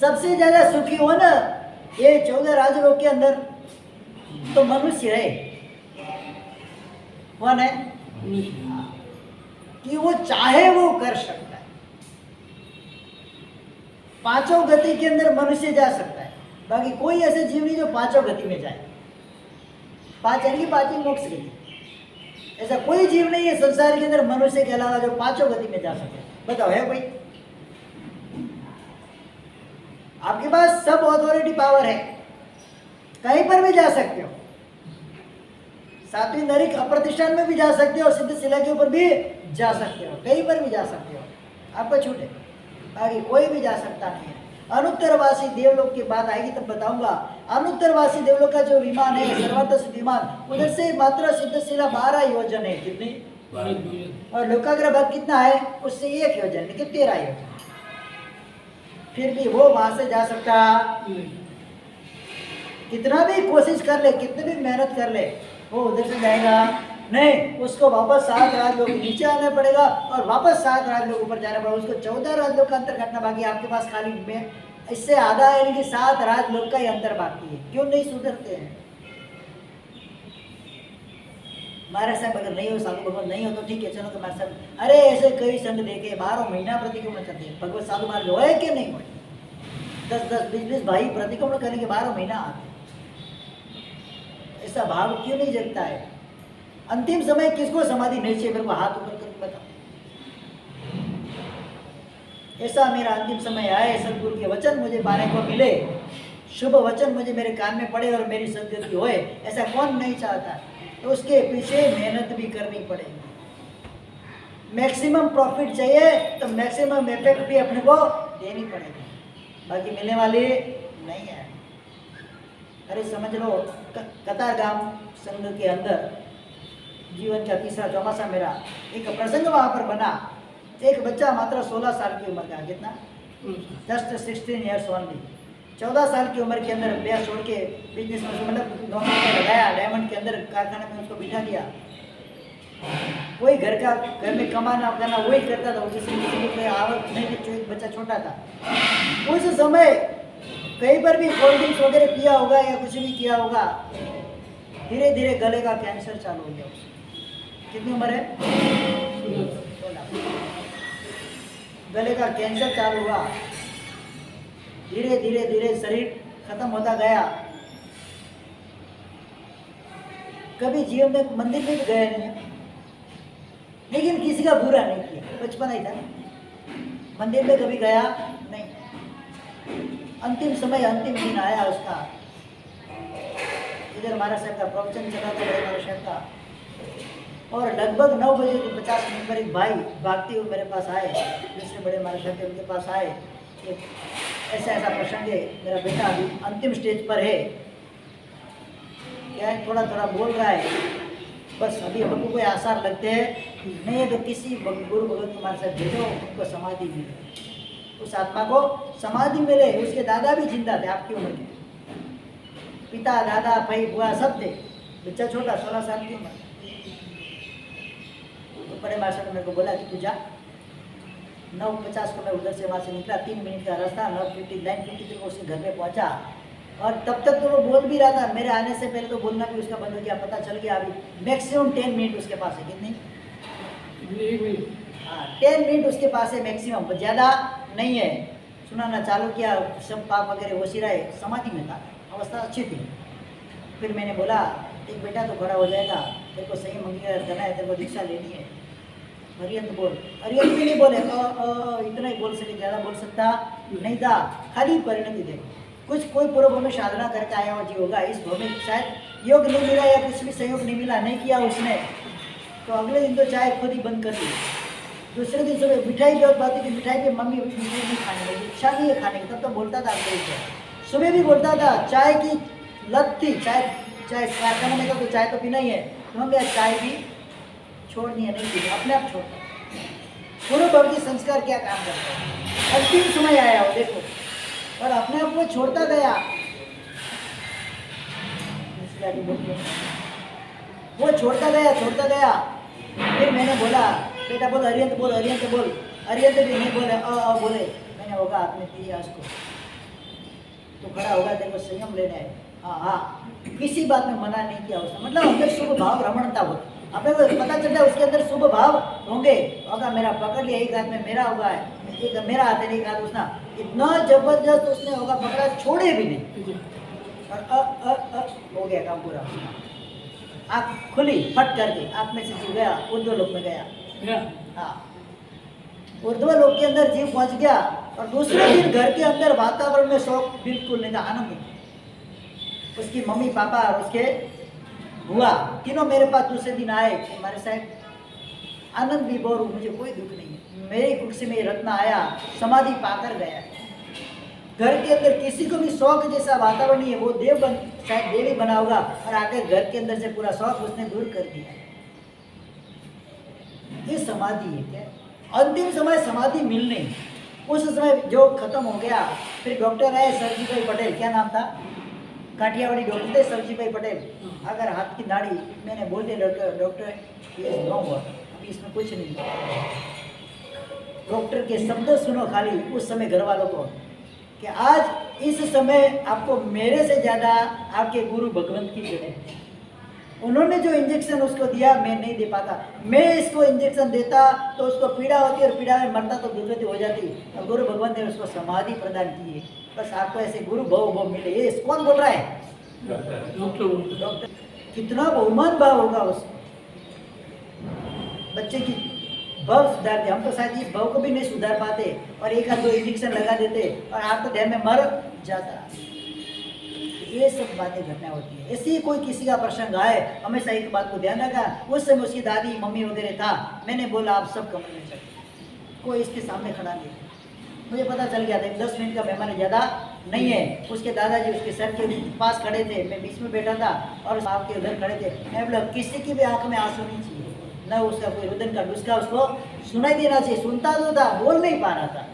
सबसे ज्यादा सुखी हो ना ये 14 राजलोक के अंदर तो मनुष्य है। कौन है? कि वो चाहे वो कर सकता है, 5 गति के अंदर मनुष्य जा सकता है, बाकी कोई ऐसे जीव नहीं जो 5 गति में जाए। 5 यानी 5 मोक्ष गति, ऐसा कोई जीव नहीं है संसार के अंदर मनुष्य के अलावा जो 5 गति में जा सके। बताओ है कोई? आपके पास सब अथॉरिटी पावर है, कहीं पर भी जा सकते हो, 7वीं नरिक अप्रतिष्ठान में भी जा सकते हो, सिद्ध शिला के ऊपर भी जा सकते हो, कहीं पर भी जा सकते हो, आपको छूट है, बाकी कोई भी जा सकता नहीं है। अनुत्तरवासी देवलोक की बात आएगी तब बताऊंगा। अनुत्तरवासी देवलोक का जो विमान है सर्वार्थ सिद्ध विमान, उधर से मात्र सिद्ध शिला 12 योजन है, कितनी? और लोकाग्र भाग कितना है? उससे 1 योजन, लेकिन 13 योजन। फिर भी वो वहां से जा सकता, कितना भी कोशिश कर ले, कितनी भी मेहनत कर ले, वो उधर से जाएगा नहीं, उसको वापस 7 राजलोक नीचे आना पड़ेगा और वापस 7 राजलोक ऊपर जाना पड़ेगा, उसको 14 राजलोक का अंतर काटना बाकी। आपके पास खाली में इससे आधा यानी कि 7 राजलोक का ही अंतर बाकी है। क्यों नहीं सुधरते हैं? महाराज साहब अगर नहीं हो, साधु भगवान नहीं हो तो ठीक है, चलो तो महाराज साहब, अरे ऐसे कई संघ देखे 12 महीना प्रतिक्रमण करते हैं, भगवत साधु महाराज होए कि नहीं होए, 10-10, 20-20 भाई प्रतिक्रमण करने के 12 महीना आते, ऐसा भाव क्यों नहीं जगता है? अंतिम समय किसको समाधि नहीं चाहिए? मेरे को हाथ ऊपर करके बताओ। ऐसा मेरा अंतिम समय आए, सदगुरु के वचन मुझे पाने को मिले, शुभ वचन मुझे मेरे कान में पड़े और मेरी सदगति होए, ऐसा कौन नहीं चाहता? तो उसके पीछे मेहनत भी करनी पड़ेगी। मैक्सिमम प्रॉफिट चाहिए तो मैक्सिमम इफेक्ट भी अपने को देनी पड़ेगी, बाकी मिलने वाली नहीं है। अरे समझ लो, कतारगाम संघ के अंदर जीवन का तीसरा चौमासा मेरा एक प्रसंग वहां पर बना। एक बच्चा मात्र 16 साल की उम्र का, कितना? जस्ट 16 ईयर्स ओनली, 14 साल की उम्र के अंदर अभ्यास छोड़ के बिजनेस में मतलब नौकरी में लगाया, डायमंड के अंदर कारखाने में उसको बिठा दिया। वही घर में कमाना करना वही करता था, किसी को आवक नहीं थी, बच्चा छोटा था। उस समय कहीं पर भी कोल्ड ड्रिंक्स वगैरह पिया होगा या कुछ भी किया होगा, धीरे धीरे गले का कैंसर चालू हो गया। कितनी उम्र है? 16। गले का कैंसर चालू हुआ, धीरे धीरे धीरे शरीर खत्म होता गया। कभी जीवन में मंदिर में भी गया नहीं, लेकिन किसी का बुरा नहीं, किया, बचपन ही था। मंदिर में कभी गया नहीं। अंतिम समय, अंतिम दिन आया उसका, इधर महाराज साहब का प्रवचन चला था, बड़े महाराज साहब का, और लगभग 9:50 पर एक भाई भागते हुए मेरे पास आए, दूसरे बड़े महाराज साहब के उनके पास आए, ऐसा ऐसा प्रसंग है, मेरा बेटा अभी अंतिम स्टेज पर है, क्या है, थोड़ा थोड़ा बोल रहा है, बस अभी हमको कोई आसार लगते हैं, नहीं है तो किसी गुरु भगवत कुमार साहब भेजो, उनको समाधि मिले, उस आत्मा को समाधि मिले। उसके दादा भी जिंदा थे आपकी उम्र के, पिता दादा भाई बुआ सब थे, बच्चा छोटा 16 साल की उम्र। तो बड़े मास्टर ने मेरे को बोला कि तू जा। 9:50 को मैं उधर से वहाँ से निकला, 3 मिनट का रास्ता, 9:53 को उसके घर में पहुँचा, और तब तक तो वो बोल भी रहा था, मेरे आने से पहले तो बोलना भी उसका बंद हो गया, पता चल गया अभी मैक्सिमम 10 मिनट उसके पास है, कितनी? 10 मिनट उसके पास है मैक्सिमम, ज़्यादा नहीं है। सुनाना चालू किया, सब पाप वगैरह वो सिराए, समाधि में था, अवस्था अच्छी थी। फिर मैंने बोला एक बेटा तो खड़ा हो जाएगा, तेरे को सही मंगल करना है, तेरे को दीक्षा लेनी है, हरियंत बोल। हरियंत भी नहीं बोले, इतना ही बोल सके, ज़्यादा बोल सकता नहीं था, खाली परिणति दे। कुछ कोई पूर्व भूमि साधना करके आया हुआ जी होगा, इस भूमि शायद योग नहीं मिला या कुछ भी सहयोग नहीं मिला, नहीं किया उसने, तो अगले दिन तो चाय खुद ही बंद कर दी। दूसरे दिन सुबह मिठाई बहुत बात की, मिठाई भी मम्मी मिठाई नहीं खाने लगी, इच्छा नहीं है खाने की, तब तो बोलता था अगले दिन सुबह भी बोलता था, चाय की लत थी, चाय कारखाने में तो चाय तो पीना ही है, तो मम्मी आज चाय भी छोड़नी है, नहीं पीनी, अपने आप छोड़ता। पूर्व भव के संस्कार क्या काम करते हैं, अंतिम समय आया हो देखो, और अपने आप को छोड़ता गया, वो छोड़ता गया। फिर मैंने बोला बेटा बोल, हरियंत बोल, हरियंत बोल, हरियंत भी नहीं बोले, बोले। मैंने होगा आपने पिया उसको, तो खड़ा होगा, तेरे को संयम लेना है, हाँ, किसी बात में मना नहीं किया उसने, मतलब अंदर शुभ भाव रमणता हो, हमें पता चलता है उसके अंदर शुभ भाव होंगे, होगा मेरा पकड़ लिया, एक हाथ में मेरा होगा है, एक मेरा हाथ है, एक हाथ उसना, इतना जबरदस्त उसने होगा पकड़ा, छोड़े भी नहीं, और हो गया काम पूरा। आँख खुली फट करके, आँख में से जीव गया, ऊर्ध्व लोक में गया, हाँ, ऊर्ध्व लोक के अंदर जीव पहुंच गया। और दूसरे दिन घर के अंदर वातावरण में शौक बिल्कुल नहीं था, आनंद। उसकी मम्मी पापा और उसके बुआ तीनों मेरे पास दूसरे दिन आए, हमारे साहब आनंद भी बोर, मुझे कोई दुख नहीं है, मेरी कुर्सी में रत्न आया, समाधि पाकर गया। घर के अंदर किसी को भी शौक जैसा वातावरण नहीं है, वो शायद देव ही बना होगा, और आकर घर के अंदर से पूरा शौक उसने दूर कर दिया। ये समाधि है क्या? अंतिम समय समाधि मिलने, उस समय जो खत्म हो गया, फिर डॉक्टर आए सरजी भाई पटेल, क्या नाम था, काठियावाड़ी डॉक्टर थे सरजी भाई पटेल। अगर हाथ की नाड़ी मैंने बोल दिया डॉक्टर नो हुआ, अभी इसमें कुछ नहीं। डॉक्टर के शब्द सुनो खाली उस समय घर वालों को, कि आज इस समय आपको मेरे से ज़्यादा आपके गुरु भगवंत की जरूरत है। उन्होंने जो इंजेक्शन उसको दिया मैं नहीं दे पाता, मैं इसको इंजेक्शन देता तो उसको पीड़ा होती और पीड़ा में मरता तो दुर्गति हो जाती, और गुरु भगवंत ने उसको समाधि प्रदान की है। बस आपको ऐसे गुरु भव मिले। ये कौन बोल रहा है? डॉक्टर। कितना बहुमान भाव होगा उस बच्चे की, भाव सुधारते। हम तो शायद इस भाव को भी नहीं सुधार पाते, और एक आध दो इंजेक्शन लगा देते और आप तो ध्यान में मर जाता। ये सब बातें घटना होती है। ऐसे ही कोई किसी का प्रसंग आए, हमेशा एक बात को ध्यान रखा, उस समय उसकी दादी मम्मी वगैरह था, मैंने बोला आप सब कमरे में चले, कोई इसके सामने खड़ा नहीं। मुझे पता चल गया था 10 मिनट का मेहमान ज़्यादा नहीं है। उसके दादाजी उसके सर के पास खड़े थे, मैं बीच में बैठा था और साहब के उधर खड़े थे। मैं बोला किसी की भी आंख में आंसू नहीं चाहिए, न उसका कोई रुदन का डुस्का उसको सुनाई देना चाहिए। सुनता तो था, बोल नहीं पा रहा था,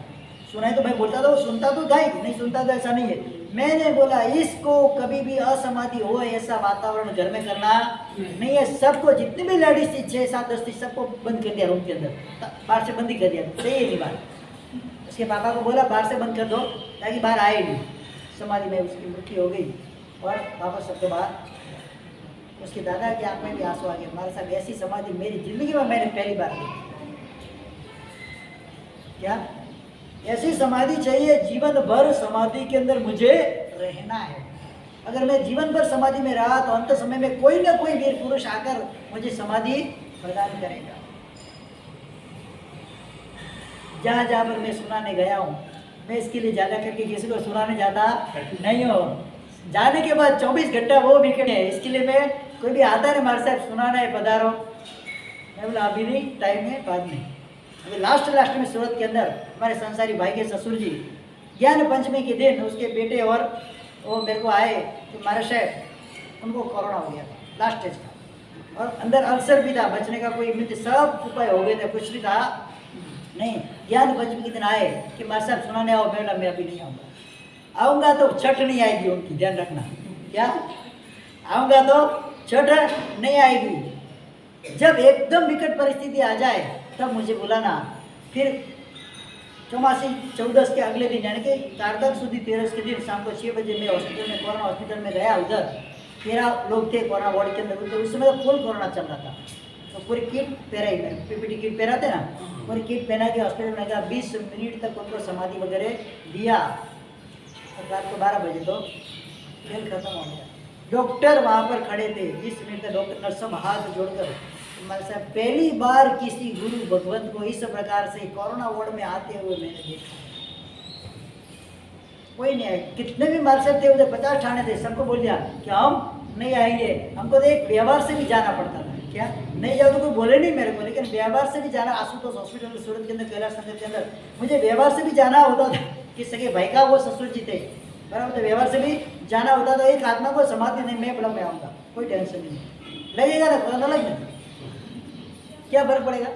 सुनाई तो भाई बोलता था, वो सुनता तो था ही, नहीं सुनता तो ऐसा नहीं है। मैंने बोला इसको कभी भी असमाधि हो ऐसा वातावरण घर में करना नहीं है। सबको जितनी भी लेडीज थी 6, 7, 10 थी, सबको बंद कर दिया रूम के अंदर, बाहर से बंद ही कर दिया। सही है नहीं बात। उसके पापा को बोला बाहर से बंद कर दो ताकि बाहर आए नहीं। समाधि में उसकी मृत्यु हो गई और पापा सबके बाहर। उसके दादा की आंख में भी आंसू आ गया। हमारे साथ ऐसी समाधि मेरी जिंदगी में मैंने पहली बार देखी। क्या ऐसी समाधि चाहिए? जीवन भर समाधि के अंदर मुझे रहना है। अगर मैं जीवन भर समाधि में रहा तो अंत समय में कोई ना कोई वीर पुरुष आकर मुझे समाधि प्रदान करेगा। जहाँ जहाँ पर मैं सुनाने गया हूँ, मैं इसके लिए ज़्यादा करके किसी को सुनाने जाता नहीं हूँ। जाने के बाद 24 घंटा वो विकेट है, इसके लिए मैं कोई भी आता है हमारे साहब सुनाना है पधारो, मैं बोला अभी नहीं, टाइम है बाद में। अभी लास्ट में सूरत के अंदर हमारे संसारी भाई के ससुर जी ज्ञान पंचमी के दिन उसके बेटे और वो मेरे को आए कि हमारे साहब उनको कोरोना हो गया था लास्ट स्टेज का, और अंदर अल्सर भी था, बचने का कोई मित्र सब उपाय हो गए थे, कुछ भी था नहीं। ज्ञान पंचमी के दिन आए कि हमारे साहब सुनाने आओ, मैं बोला मैं अभी नहीं आऊँगा तो छठ नहीं आएगी उनकी, ध्यान रखना। क्या आऊँगा तो छठ नहीं आएगी, जब एकदम विकट परिस्थिति आ जाए तब मुझे बुलाना। फिर चौमासी 14 के अगले दिन यानी कि कारतक सुधी 13 के दिन शाम को 6 बजे मैं हॉस्पिटल में कोरोना हॉस्पिटल में गया। उधर 13 लोग थे कोरोना वार्ड के अंदर, तो उस समय तो फुल कोरोना चल रहा था, तो पूरी किट पहराई, मैं पीपीटी किट पहराते ना, पूरी किट पहना के हॉस्पिटल में गया। 20 मिनट तक उनको समाधि वगैरह दिया, और रात को 12 बजे तो खेल खत्म हो गया। डॉक्टर वहाँ पर खड़े थे 20 मिनट तक, डॉक्टर नर्स सब हाथ जोड़कर हमारे साहब पहली बार किसी गुरु भगवंत को इस प्रकार से कोरोना वार्ड में आते हुए मैंने देखा। कोई नहीं आया, कितने भी हमारे साहब थे उधर 50 ठाणे थे, सबको बोल दिया कि हम नहीं आएंगे। हमको तो एक व्यवहार से भी जाना पड़ता था, क्या नहीं जाओ तो कोई बोले नहीं मेरे को, लेकिन व्यवहार से भी जाना। आशुतोष हॉस्पिटल में सूरत के अंदर कैलाश नगर के अंदर मुझे व्यवहार से भी जाना होता था कि सके भाई का वो ससुर जी थे बराबर, तो व्यवहार से भी जाना होता था। एक आत्मा को समाधि नहीं, मैं बोला मैं आऊँगा, कोई टेंशन नहीं, लगेगा ना पता लग नहीं, क्या फर्क पड़ेगा,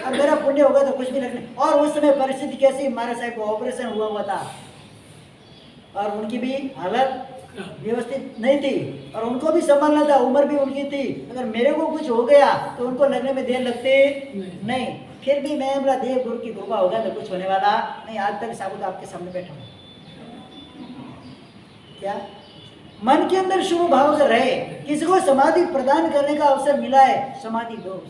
अब मेरा पुण्य होगा तो कुछ भी लगने। और उस समय परिस्थिति कैसी, हमारे साहब को ऑपरेशन हुआ था और उनकी भी हालत व्यवस्थित नहीं थी, और उनको भी संभालना था, उम्र भी उनकी थी। अगर मेरे को कुछ हो गया तो उनको लगने में देर लगती नहीं। फिर भी मैं बोला देव गुरु की कृपा होगा तो कुछ होने वाला नहीं। आज तक साबुत आपके सामने बैठा हूँ। क्या मन के अंदर शुभ भाव से रहे, किसी को समाधि प्रदान करने का अवसर मिला है, समाधि दो।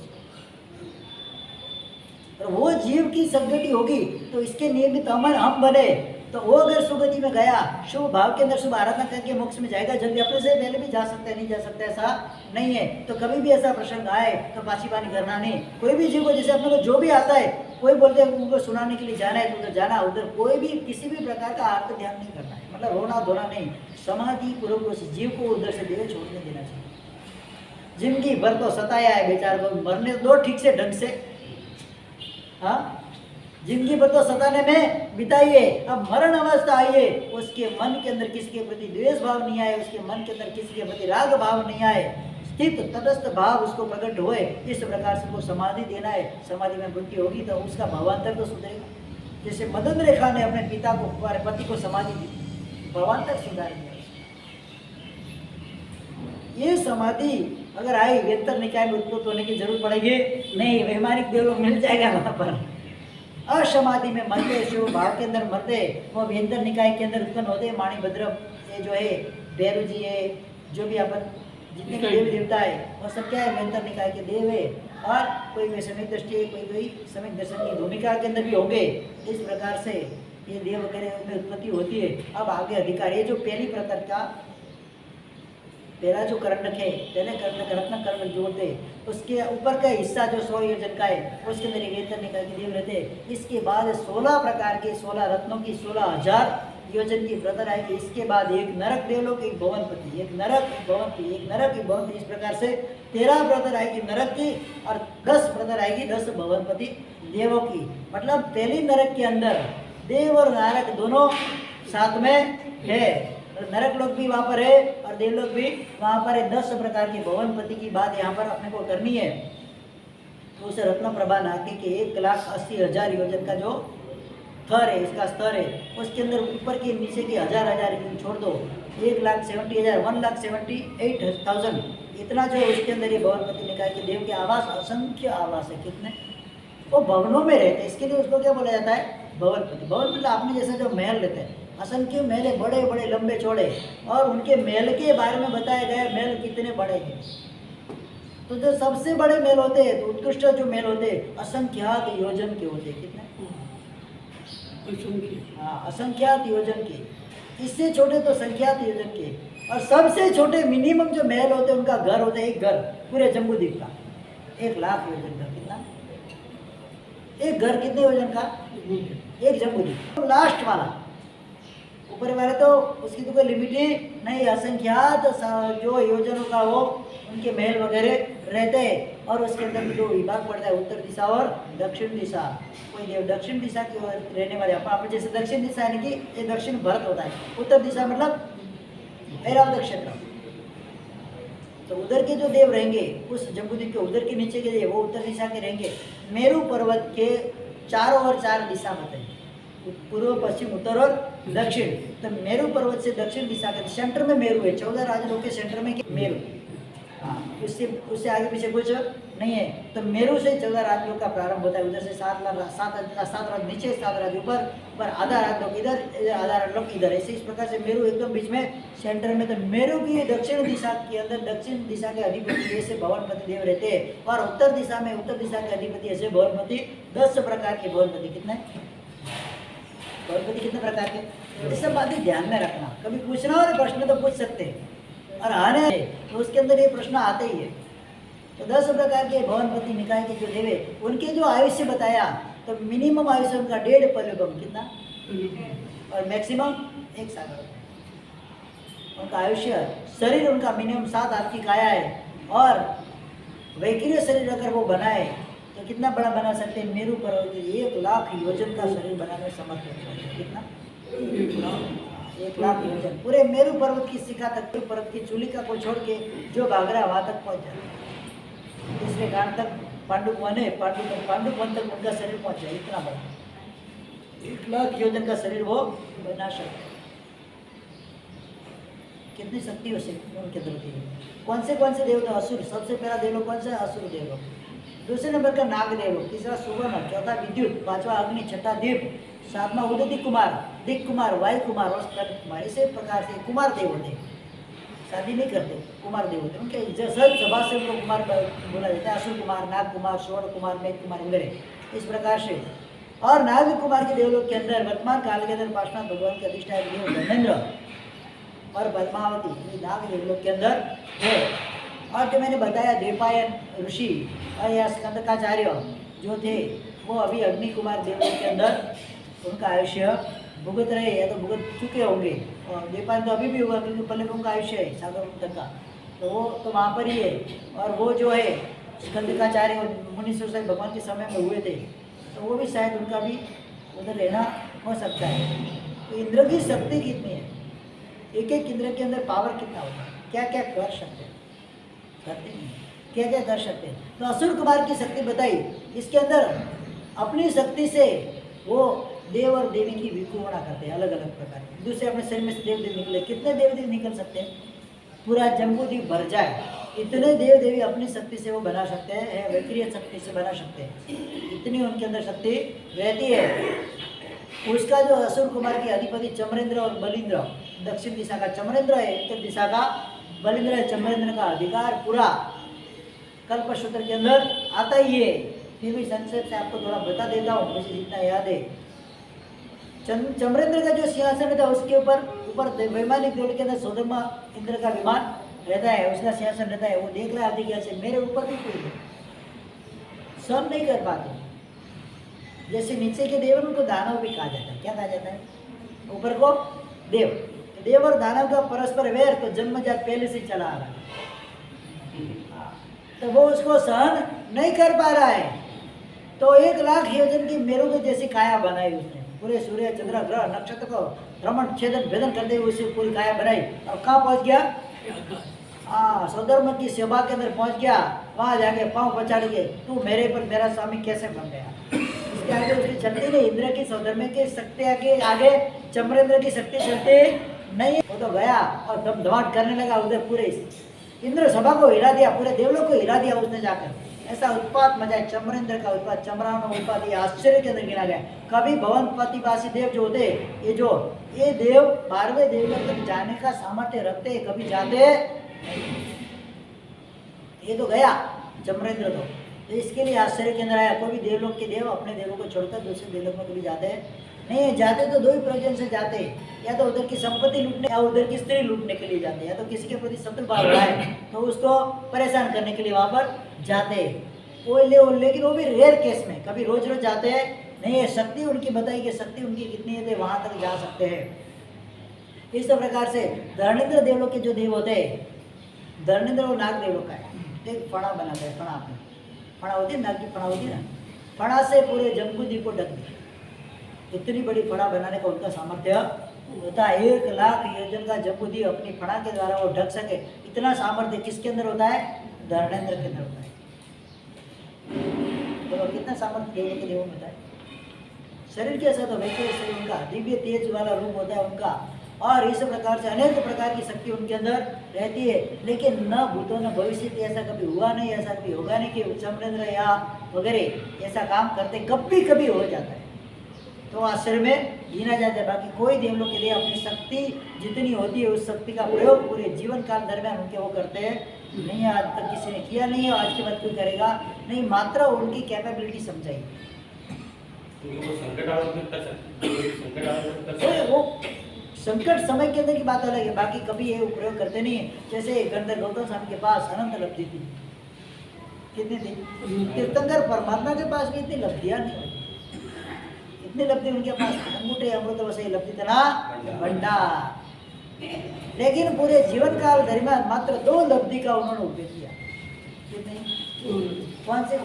और वो जीव की सदगति होगी तो इसके नियमित अमन हम बने, तो वो अगर सुगति में गया, शुभ भाव के अंदर शुभ आराधना करके मोक्ष में जाएगा जल्दी। अपने से पहले भी जा सकता है, नहीं जा सकता ऐसा नहीं है। तो कभी भी ऐसा प्रसंग आए तो पाची पानी करना नहीं। कोई भी जीव को जैसे अपने को जो भी आता है, कोई बोलते हैं उनको सुनाने के लिए जाना है तो उधर जाना, उधर कोई भी किसी भी प्रकार का आर्त ध्यान नहीं करना है, मतलब रोना धोना नहीं। समाधि पूर्वक उस जीव को उधर से देह छोड़ने देना चाहिए। जिंदगी भर तो सताया है बेचार को, मरने दो ठीक से ढंग से। हाँ, जिंदगी भर तो सताने में बिताइए, अब मरण अवस्था आइए, उसके मन के अंदर किसी के प्रति द्वेष भाव नहीं आए, उसके मन के अंदर किसी के प्रति राग भाव नहीं आए, स्थित तटस्थ भाव उसको प्रकट हुए। इस प्रकार से वो समाधि देना है। समाधि में वृत्ति होगी तो उसका भावांतर तो सुधरेगा। जैसे मदन रेखा ने अपने पिता को, अपने पति को समाधि दी, भावांतर सुधार दिया। ये समाधि अगर आई, वेतर निकाय में उत्पत्त होने की जरूरत पड़ेगी नहीं, वैमानिक देवलोक मिल जाएगा वहाँ पर। असमाधि में मरते, शिव भाव के अंदर मरते, वो वेतर निकाय के अंदर उत्पन्न होते। माणिभद्र ये जो है, भैरव जी है, जो भी अपन जितने भी देवी देवता है वो सब क्या है, वेतर निकाय के देव है। और कोई वे समय दृष्टि है, कोई समय दर्शन की भूमिका के अंदर भी होंगे। इस प्रकार से ये देव वगैरह में उत्पत्ति होती है। अब आगे अधिकार, ये जो पहली प्रकार का पहला जो कर्णक है, पहले कर्णक रत्न कर्णक जोड़ते, उसके ऊपर का हिस्सा जो 100 योजन का है उसके अंदर एक वेतर निकाय के देव रहते। इसके बाद 16 प्रकार के 16 रत्नों की 16,000 योजन की ब्रदर आएगी। इसके बाद एक नरक देवलोक, एक भवनपति, एक नरक, एक भवनपति, एक नरक, एक भवनपति। इस प्रकार से 13 ब्रदर आएगी नरक की, और 10 ब्रदर आएगी 10 भवनपति देवों की। मतलब पहली नरक के अंदर देव और नारक दोनों साथ में है, नरक लोग भी वहाँ पर है और देवलोक भी वहाँ पर है। 10 प्रकार के भवनपति की बात यहाँ पर अपने को करनी है। तो उस रत्न प्रभा नाके के 1,80,000 योजन का जो थर है, इसका स्तर है, उसके अंदर ऊपर के नीचे के हजार छोड़ दो, 1,70,000, 1,78,000 इतना जो उसके अंदर ये भवनपति निकाय के देव के आवास, असंख्य आवास है। कितने वो भवनों में रहते हैं, इसके लिए उसको क्या बोला जाता है, भवनपति। भवन मतलब आपने जैसे जो महल रहते हैं, असंख्य महल है, बड़े बड़े लंबे चौड़े, और उनके महल के बारे में बताया गया महल कितने बड़े हैं। तो जो सबसे बड़े महल होते हैं, तो उत्कृष्ट जो महल होते हैं, असंख्यात योजन के होते हैं। कितने? हाँ, असंख्यात योजन के। इससे छोटे तो संख्यात योजन के, और सबसे छोटे मिनिमम जो महल होते हैं उनका घर होता है, एक घर पूरे जम्बूद्वीप का 1,00,000 योजन का। कितना? एक घर कितने योजन का? एक जम्बूद्वीप। तो लास्ट वाला ऊपर वाले तो उसकी तो कोई लिमिट ही नहीं, असंख्यात जो योजनों का वो उनके महल वगैरह रहते हैं। और उसके अंदर भी दो विभाग पड़ता है, उत्तर दिशा और दक्षिण दिशा। कोई देव दक्षिण दिशा की ओर रहने वाले अपन जैसे दक्षिण दिशा यानी कि ये दक्षिण भरत होता है, उत्तर दिशा मतलब ऐरावत क्षेत्र। तो उधर के जो देव रहेंगे उस जम्बूद्वीप के उधर के नीचे के देव वो उत्तर दिशा के रहेंगे। मेरू पर्वत के चारों ओर 4 दिशा बताइए, पूर्व पश्चिम उत्तर और दक्षिण। तो मेरू पर्वत से दक्षिण दिशा के सेंटर में मेरू है, 14 राजलोक के सेंटर में मेरू। हाँ, उससे आगे पीछे कुछ नहीं है। तो मेरू से 14 राजलोक का प्रारंभ होता है। उधर से 7 राज नीचे, 7 राज ऊपर, पर आधा राजलोक इधर, आधा राजलोक इधर। ऐसे इस प्रकार से मेरू एकदम बीच में सेंटर में। तो मेरू की दक्षिण दिशा के अंदर दक्षिण दिशा के अधिपति ऐसे भवनपति देव रहते हैं, और उत्तर दिशा में उत्तर दिशा के अधिपति ऐसे भवनपति 10 प्रकार के भवनपति। कितने भवनपति कितने प्रकार के? ये सब बातें ध्यान में रखना। कभी पूछना हो प्रश्न तो पूछ सकते हैं, और आने तो उसके अंदर ये प्रश्न आते ही है। तो 10 प्रकार के भवनपति निकाय के जो देव है उनके जो आयुष्य बताया, तो मिनिमम आयुष्य उनका 1.5 पल्युगम कितना, और मैक्सिमम 1 सागर उनका आयुष्य। शरीर उनका मिनिमम 7 हाथ की काया है, और वैक्रिय शरीर अगर वो बनाए तो कितना बड़ा बना सकते हैं? मेरू पर्वत 1 लाख योजन का शरीर बनाने में समर्थ है। कितना? 1 लाख योजन। पूरे मेरू पर्वत की शिखा तक, पर्वत की चूलिका को छोड़ के जो घाघरा वहां तक पहुंच जाए, तीसरे घाट तक पांडुवन है, पांडुवन तक उनका शरीर पहुंच जाए। इतना बड़ा 1 लाख योजन का शरीर वो बना सकते हैं। कितनी शक्ति उनके अंदर होती है। कौन से देवता? असुर। सबसे पहला देवलोक कौन सा है? असुर देवलोक। दूसरे नंबर का नाग देवलोक, तीसरा सुवर्ण, चौथा विद्युत, पांचवा अग्नि, छठा दीप, सातवां उदित कुमार, दिक कुमार, वायु कुमार और स्कंद कुमार। इसी प्रकार से कुमार देव होते, शादी नहीं करते, कुमार देव होते। उनके सहज सभा से उनको कुमार बोला जाता है। असुर कुमार, नाग कुमार, स्वर्ण कुमार, मेघ कुमार वगैरह इस प्रकार से। और नाग कुमार के देवलोक के अंदर वर्तमान काल के अंदर पार्श्वनाथ भगवान के अधिष्ठान देव धर्मेंद्र और पद्मावती नाग देवलोक के अंदर है। और जो मैंने बताया द्वैपायन ऋषि और या स्कंदकाचार्य जो थे वो अभी अग्नि कुमार देवलोक के अंदर उनका आयुष्य भुगत रहे, या तो भुगत चुके होंगे। और द्वैपायन तो अभी भी हुआ, क्योंकि पहले उनका आयुष्य है सागर तक का, तो वो तो वहाँ पर ही है। और वो जो है स्कंदकाचार्य और मुनीश्वर साहब भगवान के समय में हुए थे, तो वो भी शायद उनका भी उधर रहना हो सकता है। तो इंद्र की शक्ति कितनी है? एक एक इंद्र के अंदर पावर कितना होता है? क्या क्या कर सकते हैं? करते नहीं, क्या क्या कर सकते हैं? तो असुर कुमार की शक्ति बताई। इसके अंदर अपनी शक्ति से वो देव और देवी की विकुवना करते हैं, अलग अलग प्रकार के। दूसरे अपने शरीर में से देव देव निकले। कितने देव देव निकल सकते हैं? पूरा जम्बूद्वीप भर जाए, इतने देव देवी अपनी शक्ति से वो बना सकते हैं, वैक्रिय शक्ति से बना सकते हैं। इतनी उनके अंदर शक्ति रहती है। उसका जो असुर कुमार के अधिपति चमरेंद्र और बलिंद्र, दक्षिण दिशा का चमरेंद्र है, उत्तर दिशा का बलिंद्र है। चमरेंद्र का अधिकार पूरा कल्पसूत्र के अंदर आता ही है। फिर भी संक्षेप से आपको थोड़ा बता देता हूँ, मुझे जितना याद है। चमरेंद्र का जो सिंहासन रहता है उसके ऊपर वैमानिक देवल के अंदर सोदमा इंद्र का विमान रहता है, उसका सिंहासन रहता है। वो देख रहा है से मेरे ऊपर भी कोई है, सहन नहीं कर पाते। जैसे नीचे के देव उनको दानव भी कहा जाता है। क्या कहा जाता है? ऊपर को देव। देव और दानव का परस्पर वैर तो जन्मजात पहले से चला आ रहा है, तो वो उसको सहन नहीं कर पा रहा है। तो 1 लाख योजन की मेरू को जैसी काया बनाई उसने, पूरे सूर्य चंद्र ग्रह नक्षत्र को भ्रमण छेदन भेदन करते हुए उसे पूरी काया बनाई। और कहाँ पहुँच गया? हाँ, सौधर्म की सभा के अंदर पहुँच गया। वहाँ जाके पाँव पछाड़ के तू मेरे पर मेरा स्वामी कैसे बन गया? इसके आगे उसकी चलती नहीं। इंद्र की सौधर्म की शक्ति आगे चमरेंद्र की शक्ति चलती नहीं। वो तो गया और धमधमाट करने लगा उधर, पूरे इंद्र सभा को हिला दिया, पूरे देवलों को हिला दिया उसने जाकर। ऐसा उत्पात मचा है चमरेंद्र का उत्पात, चमरान उत्पात, ये आश्चर्य के अंदर गिना गया। कभी भवन पतिवासी देव जो होते ये देव 12वें देवलोक तक जाने का सामर्थ्य रखते, कभी जाते ये तो गया चमरेंद्र तो इसके लिए आश्चर्य के अंदर आया। कोई भी देवलोक के देव अपने देवों को छोड़कर दूसरे देवलोक में कभी जाते नहीं। जाते तो 2 ही प्रयोजन से जाते, या तो उधर की संपत्ति लूटने या उधर की स्त्री लूटने के लिए जाते, या तो किसी के प्रति शत्रु भाव है तो उसको परेशान करने के लिए वहाँ पर जाते। लेकिन वो भी रेयर केस में, कभी रोज रोज जाते हैं नहीं है। शक्ति उनकी बताई कि शक्ति उनकी कितनी है, तो वहाँ तक जा सकते हैं। इस प्रकार से धरणेन्द्र देवलोक के जो देव होते हैं, धरणेन्द्र वो नाग देवलोक का है, एक फणा बनाते हैं, फणा आपने फणा होती है, नाग की फणा होती है ना, फणा से पूरे जम्बूद्वीप को ढक दिया। इतनी बड़ी फणा बनाने का उनका सामर्थ्य होता है। 1 लाख योजन का जम्बूद्वीप अपनी फणा के द्वारा वो ढक सके, इतना सामर्थ्य किसके अंदर होता है? धरणेन्द्र के अंदर होता है। तो कितना सामर्थ्य देवों के देवों में होता है। शरीर कैसा तो वैसे शरीर उनका दिव्य तेज वाला रूप होता है उनका, और इस प्रकार से अनेक प्रकार की शक्ति उनके अंदर रहती है। लेकिन न भूतो न भविष्य, ऐसा कभी हुआ नहीं, ऐसा कभी होगा नहीं कि चमरेंद्र या वगैरह ऐसा काम करते, कभी कभी हो जाता है तो आश्चर्य में गिना जाता है। बाकी कोई देवलों के लिए अपनी शक्ति जितनी होती है उस शक्ति का प्रयोग पूरे जीवन काल दरमियान उनके वो करते हैं नहीं। आज तक किसी ने किया नहीं है, आज के बाद कोई करेगा नहीं, मात्र उनकी कैपेबिलिटी समझाई। वो संकट समय के अंदर की बात अलग है, बाकी कभी ये प्रयोग करते नहीं है। जैसे गंधर गौतम स्वामी के पास अनंत लब्धि थी, कितनी थी? तीर्थंकर परमात्मा के पास भी इतनी लब्धियां नहीं होती, इतनी लब्धि उनके पास अंगूठे अमृत वैसे लब्धि तना भंडार। लेकिन पूरे जीवन काल दरमियान मात्र 2 लब्धि का उन्होंने उपयोग किया। कितनी? कौन सी?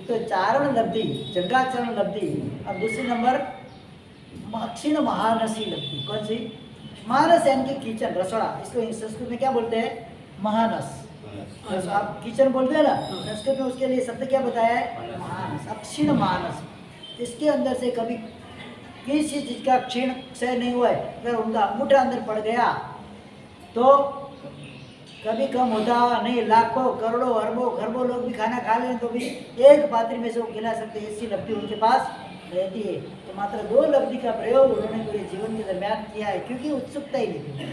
तो चारण लब्धि, जंगाचरण लब्धि, और दूसरी नंबर अक्षिण महानसी लब्धि। कौन सी? महानस यानी कि किचन, रसोड़ा। इसको संस्कृत में क्या बोलते हैं? महानस। आप किचन बोलते हैं ना, संस्कृत में उसके लिए शब्द क्या बताया है? महानस, अक्षीण महानस। इसके अंदर से कभी किसी चीज का क्षीण क्षय नहीं हुआ है। अगर उनका अंगूठा अंदर पड़ गया तो कभी कम होता नहीं, लाखों करोड़ों अरबों खरबों लोग भी खाना खा लें तो भी एक पात्र में से वो खिला सकते, ऐसी लब्धि उनके पास रहती है। तो मात्र 2 लब्धि का प्रयोग उन्होंने पूरे जीवन के दरमियान किया है, क्योंकि उत्सुकता ही नहीं थी।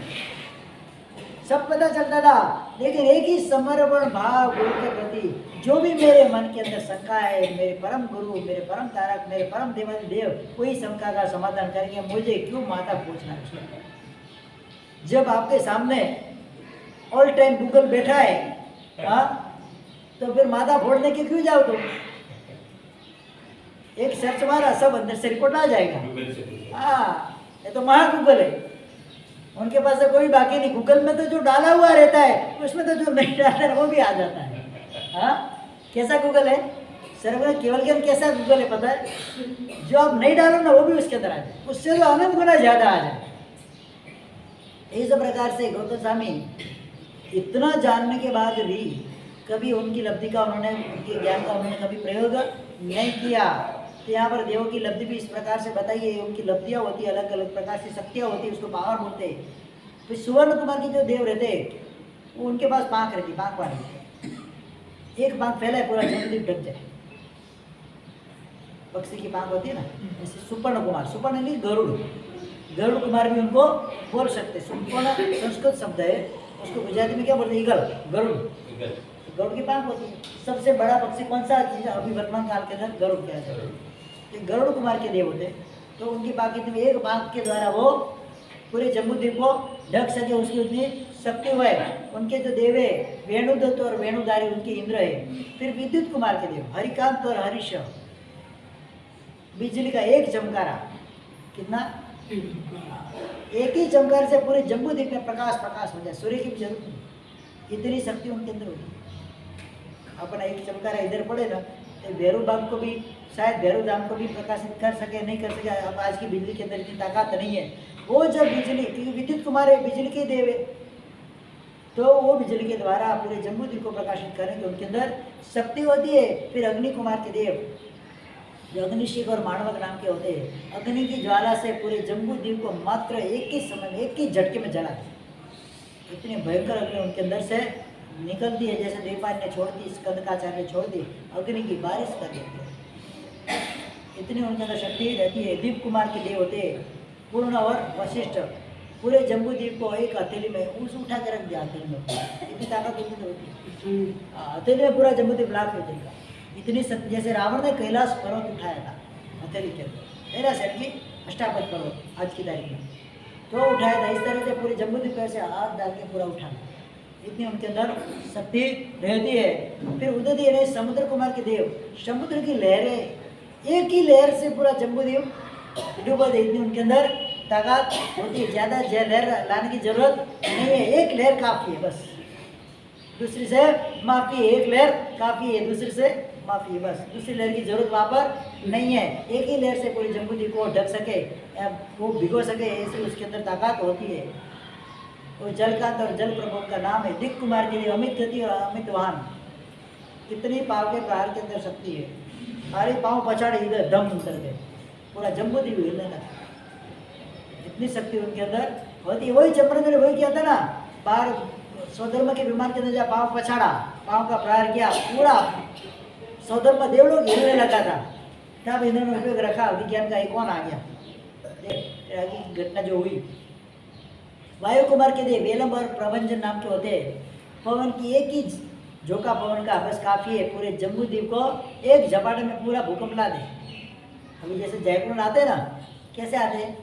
सब पता चलता था, लेकिन एक ही समर्पण भाव गुरु के प्रति, जो भी मेरे मन के अंदर शंका है, मेरे परम गुरु, मेरे परम तारक, मेरे परम देव कोई शंका का समाधान करेंगे, मुझे क्यों माता पूछना है। जब आपके सामने ऑल टाइम गूगल बैठा है, हाँ, तो फिर माथा फोड़ने के क्यों जाओ तुम? एक सर्च मारा, सब अंदर से रिपोर्ट आ जाएगा। हाँ, ये तो महा गूगल है, उनके पास कोई बाकी नहीं। गूगल में तो जो डाला हुआ रहता है, उसमें तो जो नहीं डालता है वो भी आ जाता है। हाँ, कैसा गूगल है? सर्व केवल ज्ञान कैसा गूगल है पता है? जो आप नहीं डालो ना वो भी उसके अंदर आ जाए, उससे तो अनंत गुना ज्यादा आ जाए। इस प्रकार से गौतम स्वामी इतना जानने के बाद भी कभी उनकी लब्धि का उन्होंने, उनके ज्ञान का उन्होंने कभी प्रयोग नहीं किया। तो यहाँ पर देवों की लब्धि भी इस प्रकार से बताई है। उनकी लब्धियाँ होती है, अलग अलग प्रकार की शक्तियाँ होती है, उसको पावर बोलते हैं। तो सुवर्ण कुमार के जो देव रहते वो उनके पास पाँख रहती, पाँख वाली, एक पाँख फैला है पूरा जगदीप ढक जाए। पक्षी की पाँख होती है ना, जैसे सुपर्ण कुमार, सुपर्ण नहीं गरुड़, गरुड़ कुमार भी उनको बोल सकते। सुपर्ण संस्कृत शब्द है, उसको गुजराती में क्या बोलते हैं? ईगल, गरुड़। गरुड़ की पाँख होती है। सबसे बड़ा पक्षी कौन सा चीज अभी वर्तमान काल के अंदर? गरुड़ किया जाता है। तो गरुड़ कुमार के देव होते, तो उनकी पाँख इतनी, एक पाँख के द्वारा वो पूरे जम्बूद्वीप को ढक सके, उसकी उतनी शक्ति हुआ है। उनके जो देव है वेणुदत्त और वेणुधारी, उनके इंद्र है। फिर विद्युत कुमार के देव हरिकांत और हरीश, बिजली का एक चमकारा, कितना? एक ही चमकार से पूरे जम्बूद्वीप में प्रकाश हो जाए, सूर्य की भी जरूरत नहीं, इतनी शक्ति उनके अंदर होती है। अपना एक चमकारा इधर पड़े ना, तो भैरव बाग को भी, शायद भैरव धाम को भी प्रकाशित कर सके, नहीं कर सके। अब आज की बिजली के अंदर इतनी ताकत नहीं है। वो जब बिजली, क्योंकि विद्युत कुमार है, बिजली के देव है, तो वो बिजली के द्वारा पूरे जम्बूद्वीप को प्रकाशित करेंगे, उनके अंदर शक्ति होती है। फिर अग्नि कुमार के देव जो अग्निशिख और माणवक नाम के होते हैं, अग्नि की ज्वाला से पूरे जम्बूद्वीप को मात्र एक ही समय में, एक ही झटके में जला दी। इतनी भयंकर अग्नि उनके अंदर से निकलती है, जैसे देवपाल ने छोड़ दी, स्कंदकाचार्य ने छोड़ दी, अग्नि की बारिश कर देती है। इतनी उनके अंदर शक्ति रहती है। दीप कुमार के देव होते हैं पूर्ण और वशिष्ठ, पूरे जम्बूद्वीप को एक हथेली में उठा कर रख दिया। हथेली में इतनी ताकत उनकी होती है, हथेली में पूरा जम्बूद्वीप लाख हो जाएगा। इतनी शक्ति, जैसे रावण ने कैलाश पर्वत उठाया था हथेली के अंदर, कैलाश यानी कि अष्टावक्र पर्वत आज की तारीख में, तो उठाया था। इस तरह से पूरे जम्बूद्वीप पे से हाथ डाल के पूरा उठाना, इतनी उनके अंदर शक्ति रहती है। फिर उदय देव है समुद्र कुमार के देव, समुद्र की लहरें एक ही लहर से पूरा जम्बूद्वीप डूबा दे, इतनी उनके अंदर ताकत होती है। ज़्यादा लहर लाने की जरूरत नहीं है, एक लहर काफ़ी है बस, दूसरी से माफ़ी है, एक लहर काफ़ी है, दूसरी से माफ़ी है बस, दूसरी लहर की जरूरत वहाँ पर नहीं है। एक ही लहर से पूरी जम्बूद्वीप को ढक सके या वो भिगो सके, ऐसे उसके अंदर ताकत होती है। वो जलकांत और जल प्रभु का नाम है। दिक कुमार के लिए अमित गति और अमित वाहन, कितनी पाव के प्रहार के अंदर शक्ति है। सारे पाँव पछाड़े इधर दम उतर गए, पूरा जम्बूद्वीप हिलने लगा, इतनी शक्ति उनके अंदर होती है। वही चंद्रदेव ने वही किया था ना, बाहर स्वधर्म के विमान के अंदर जब पाँव पछाड़ा, पाँव का प्रहार किया, पूरा स्वधर्म देव लोग हिलने लगा था। तब इन्होंने उपयोग रखा विज्ञान का, एक कौन आ गया आगे घटना जो हुई। वायु कुमार के देव वेलम और प्रभंजन नाम के होते हैं। पवन की एक ही झोंका पवन का बस काफ़ी है, पूरे जम्बूद्वीप को एक झपाटे में पूरा भूकंप ला दे। अभी जैसे जयपुर आते हैं ना, कैसे आते हैं,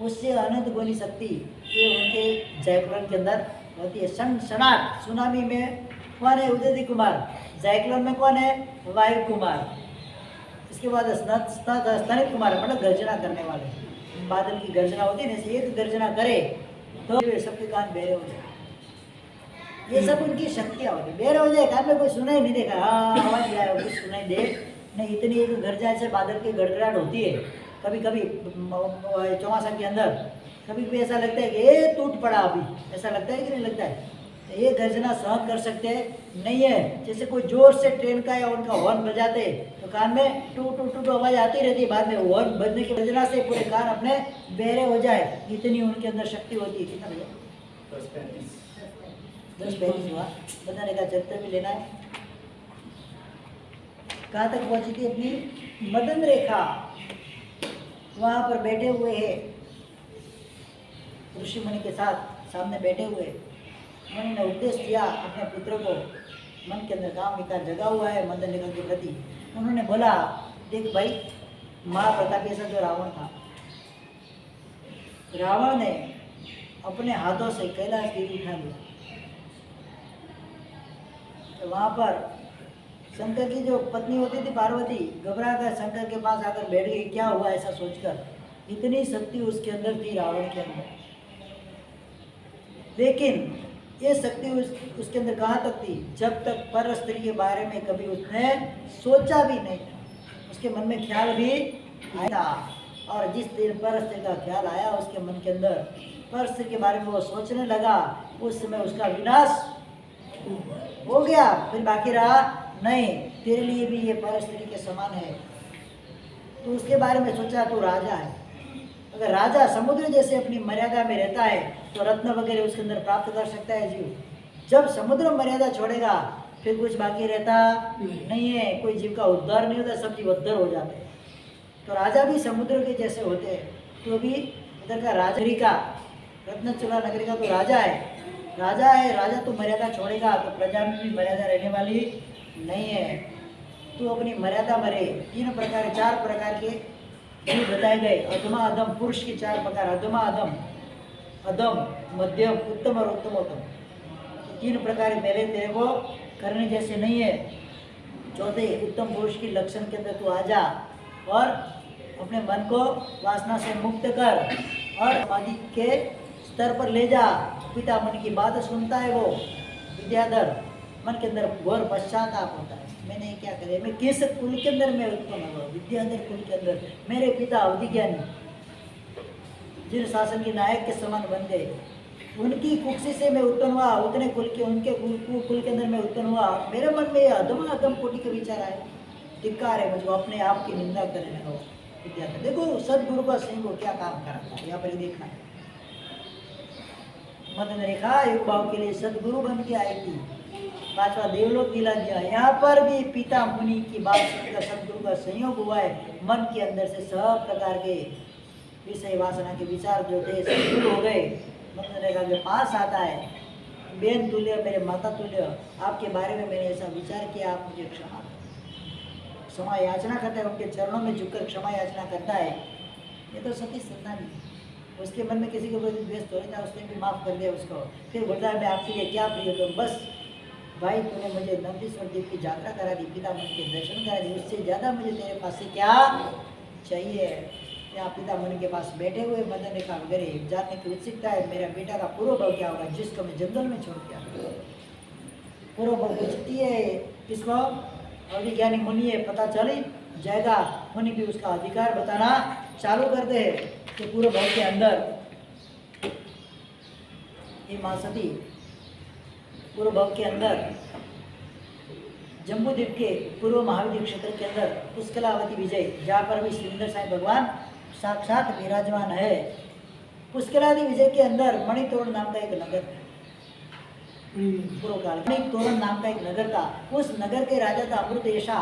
उससे अनंत गुनी शक्ति ये उनके जयपुर के अंदर होती है। सनाट सुनामी में कौन है, उदय कुमार। जयकुलन में कौन है, वायु कुमार। इसके बाद स्तनित कुमार, मतलब गर्जना करने वाले। बादल की गर्जना होती है ना, एक गर्जना करे तो सबके कान बहरे हो जाए। ये सब उनकी शक्तियाँ होती है। बहरे हो जाए, कान में कोई सुनाई नहीं देगा, हाँ आवाज आया कुछ सुनाई दे नहीं, इतनी एक गर्जना से बादल की गड़गड़ाहट होती है। कभी कभी चौमासा के अंदर कभी भी ऐसा लगता है कि ये टूट पड़ा, अभी ऐसा लगता है कि नहीं लगता है। तो ये गर्जना सहन कर सकते नहीं है। जैसे कोई जोर से ट्रेन का या उनका हॉर्न बजाते तो कान में टू टू टू टू आवाज आती रहती है, बाद में हॉर्न बजने की गर्जना से पूरे कान अपने बहरे हो जाए, इतनी उनके अंदर शक्ति होती है। कितना भैया 10:35 हुआ, बताने का चलते भी लेना है। कहाँ तक पहुंची थी अपनी मदन रेखा, वहाँ पर बैठे हुए हैं ऋषि मुनि के साथ, सामने बैठे हुए मुनि ने उपदेश दिया अपने पुत्र को। मन के अंदर काम विकार जगा हुआ है मदन रेखा के प्रति। उन्होंने बोला, देख भाई, महाप्रतापी ऐसा जो रावण था, रावण ने अपने हाथों से कैलाश गिरी उठा लिया। तो वहाँ पर शंकर की जो पत्नी होती थी पार्वती, घबरा कर शंकर के पास आकर बैठ गई, क्या हुआ ऐसा सोचकर। इतनी शक्ति उसके अंदर थी, रावण के अंदर। लेकिन ये शक्ति उसके अंदर कहाँ तक थी, जब तक पर स्त्री के बारे में कभी उसने सोचा भी नहीं था, उसके मन में ख्याल भी आया। और जिस दिन पर स्त्री का ख्याल आया उसके मन के अंदर, पर स्त्री के बारे में वो सोचने लगा, उस समय उसका विनाश हो गया। फिर बाकी रहा नहीं, तेरे लिए भी ये पर स्त्री के समान है। तो उसके बारे में सोचा, तो राजा है। अगर राजा समुद्र जैसे अपनी मर्यादा में रहता है तो रत्न वगैरह उसके अंदर प्राप्त कर सकता है जीव। जब समुद्र मर्यादा छोड़ेगा फिर कुछ बाकी रहता नहीं है, कोई जीव का उद्धार नहीं होता, सब जीव उद्धार हो जाते हैं। तो राजा भी समुद्र के जैसे होते हैं। तो अभी उधर का राजरी का, रत्नचूड़ा नगरी का तो राजा है, राजा है, राजा तो मर्यादा छोड़ेगा तो प्रजा में भी मर्यादा रहने वाली नहीं है। तो अपनी मर्यादा मरे। 3 प्रकार, 4 प्रकार के जीव बताए गए। अधमा अधम, पुरुष के 4 प्रकार, अधमा अधम, अधम, मध्यम, उत्तम और उत्तमोत्तम। 3 प्रकार पहले तेरे को करने जैसे नहीं है। चौथे, उत्तम पुरुष की लक्षण के अंदर तू आ जा और अपने मन को वासना से मुक्त कर और समाधि के स्तर पर ले जा। पिता मन की बात सुनता है वो विद्याधर, मन के अंदर घोर पश्चाताप होता है, मैंने क्या करे, मैं किस कुल के अंदर मैं उत्पन्न हुआ, विद्याधर कुल के अंदर। मेरे पिता अवधि ज्ञानी जिन शासन के नायक के समान बन गए, उनकी कुक्षी से मैं उत्पन्न हुआ, उतने कुल के, उनके कुल के अंदर मैं उत्पन्न हुआ। मेरे मन में अधम अधम कोटि के विचार आए, धिक्कार है मुझको, अपने आप की निंदा करने लगा विद्याधर। देखो सदगुरु का सिंह को क्या काम करा था, यहाँ पर देखना है। मदन रेखा युग भाव के लिए सदगुरु बन के आई थी, 5वां देवलोक दिला दिया। यहाँ पर भी पिता मुनि की बात सुनकर सदगुरु का संयोग हुआ है। मन के अंदर से सब प्रकार के विषय वासना के विचार जो थे सब दूर हो गए। मदन रेखा के पास आता है, बेन तुल्य, मेरे माता तुल्य, आपके बारे में मैंने ऐसा विचार किया, आप मुझे क्षमा याचना करता है, उनके चरणों में झुककर क्षमा याचना करता है। ये तो सती सत्ता नहीं, उसके मन में किसी के प्रति द्वेष तो नहीं था, उसने भी माफ़ कर दिया उसको। फिर बोलता है मैं आपके लिए क्या प्रिय, बस भाई तूने मुझे नंदीश्वर देव की यात्रा करा दी, पिता मन के दर्शन करा दी, उससे ज़्यादा मुझे तेरे पास से क्या चाहिए। यहाँ पिता मन के पास बैठे हुए मदन रेखा वगैरह जानने की उत्सुकता है, मेरा बेटा का पूर्व भाव क्या होगा जिसको मैं जंगल में छोड़ दिया। पूर्व भाव पूछती है किसको, अभिज्ञानी मुनि है, पता चली जाएगा। मुनि भी उसका अधिकार बताना चालू कर दे कि पूर्व भाव के अंदर ये माँ सती पूर्व भाव के अंदर जम्बूद्वीप के पूर्व महाविद्य क्षेत्र के अंदर पुष्कलावती विजय, जहाँ पर भी सुरेंद्र साईं भगवान साक्षात विराजमान है। पुष्कलावती विजय के अंदर मणितोड़ नाम का एक नगर है। पूर्व काल मणितोरण नाम का एक नगर था। उस नगर के राजा था अमृतेशा,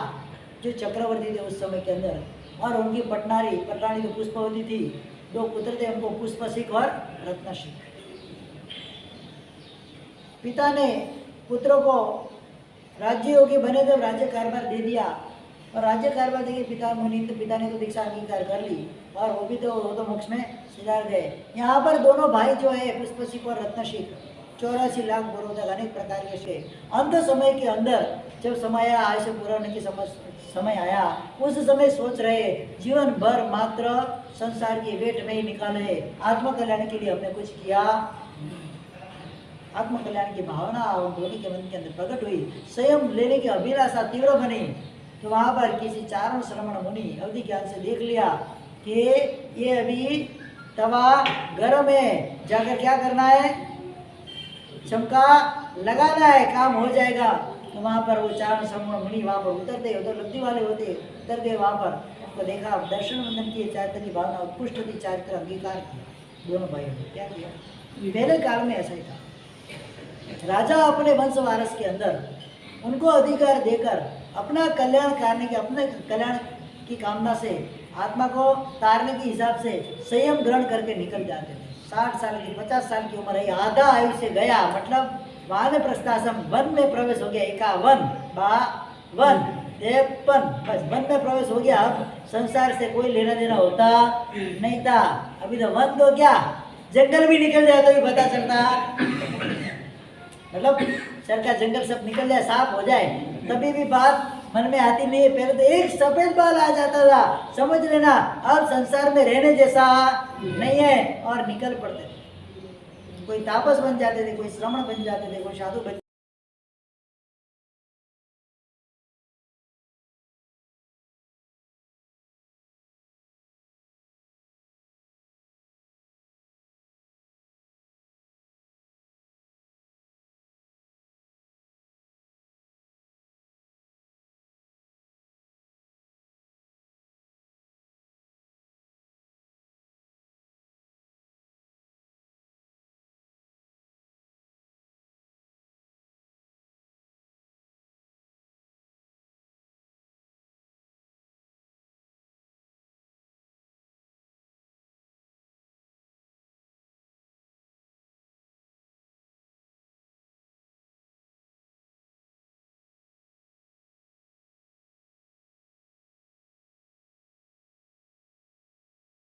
जो चक्रवर्ती थे उस समय के अंदर, और उनकी पटरानी तो पुष्पवती थी। दो पुत्र थे उनको, पुष्पसिक और रत्नसिक। पिता ने पुत्रों को राज्य योगी बने तो राज्य कारभार दे दिया, और राज्य कारभार देके पिता ने तो दीक्षा अंगीकार कर ली, और वो तो मोक्ष में सिधार गए। यहाँ पर दोनों भाई जो है पुष्पसिक और रत्नसिक 84 लाख वर्षों तक अनेक प्रकार के से अंत समय के अंदर जब समय आया, आयुष्य पूरा होने की समय आया, उस समय सोच रहे जीवन भर मात्र संसार की वेट में ही निकाले, आत्मकल्याण के लिए हमने कुछ किया। आत्मकल्याण की भावना उन दोनों के मन के अंदर प्रकट हुई, स्वयं लेने की अभिलाषा तीव्र बनी। तो वहाँ पर किसी चारण श्रमण मुनि अवधि ज्ञान से देख लिया कि ये अभी तवा गर्म है, जाकर क्या करना है, चमका लगाना है, काम हो जाएगा। तो वहाँ पर वो चारण श्रमण मुनि वहाँ पर उतरते, उधर लब्धि वाले होते, उतरते वहाँ पर उनको देखा, दर्शन वंदन किए, चारित्र की भावना उत्कृष्ट थी, चारित्र अंगीकार दोनों भाइयों ने क्या किया। पहले काल में ऐसा ही था, राजा अपने वंश वारस के अंदर उनको अधिकार देकर अपना कल्याण करने के, अपने कल्याण की कामना से आत्मा को तारने के हिसाब से संयम ग्रहण करके निकल जाते थे। 60 साल की 50 साल की उम्र है, आधा आयु से गया, मतलब वान प्रस्थाश्रम, वन में प्रवेश हो गया, 51 52 53, बस वन में प्रवेश हो गया। अब संसार से कोई लेना देना होता नहीं था। अभी तो वन तो क्या, जंगल भी निकल जाए तो भी पता चलता, मतलब सर का जंगल सब निकल जाए, साफ हो जाए, तभी भी बात मन में आती नहीं है। पहले तो एक सफेद बाल आ जाता था, समझ लेना अब संसार में रहने जैसा नहीं है, और निकल पड़ते थे। कोई तापस बन जाते थे, कोई श्रमण बन जाते थे, कोई साधु बन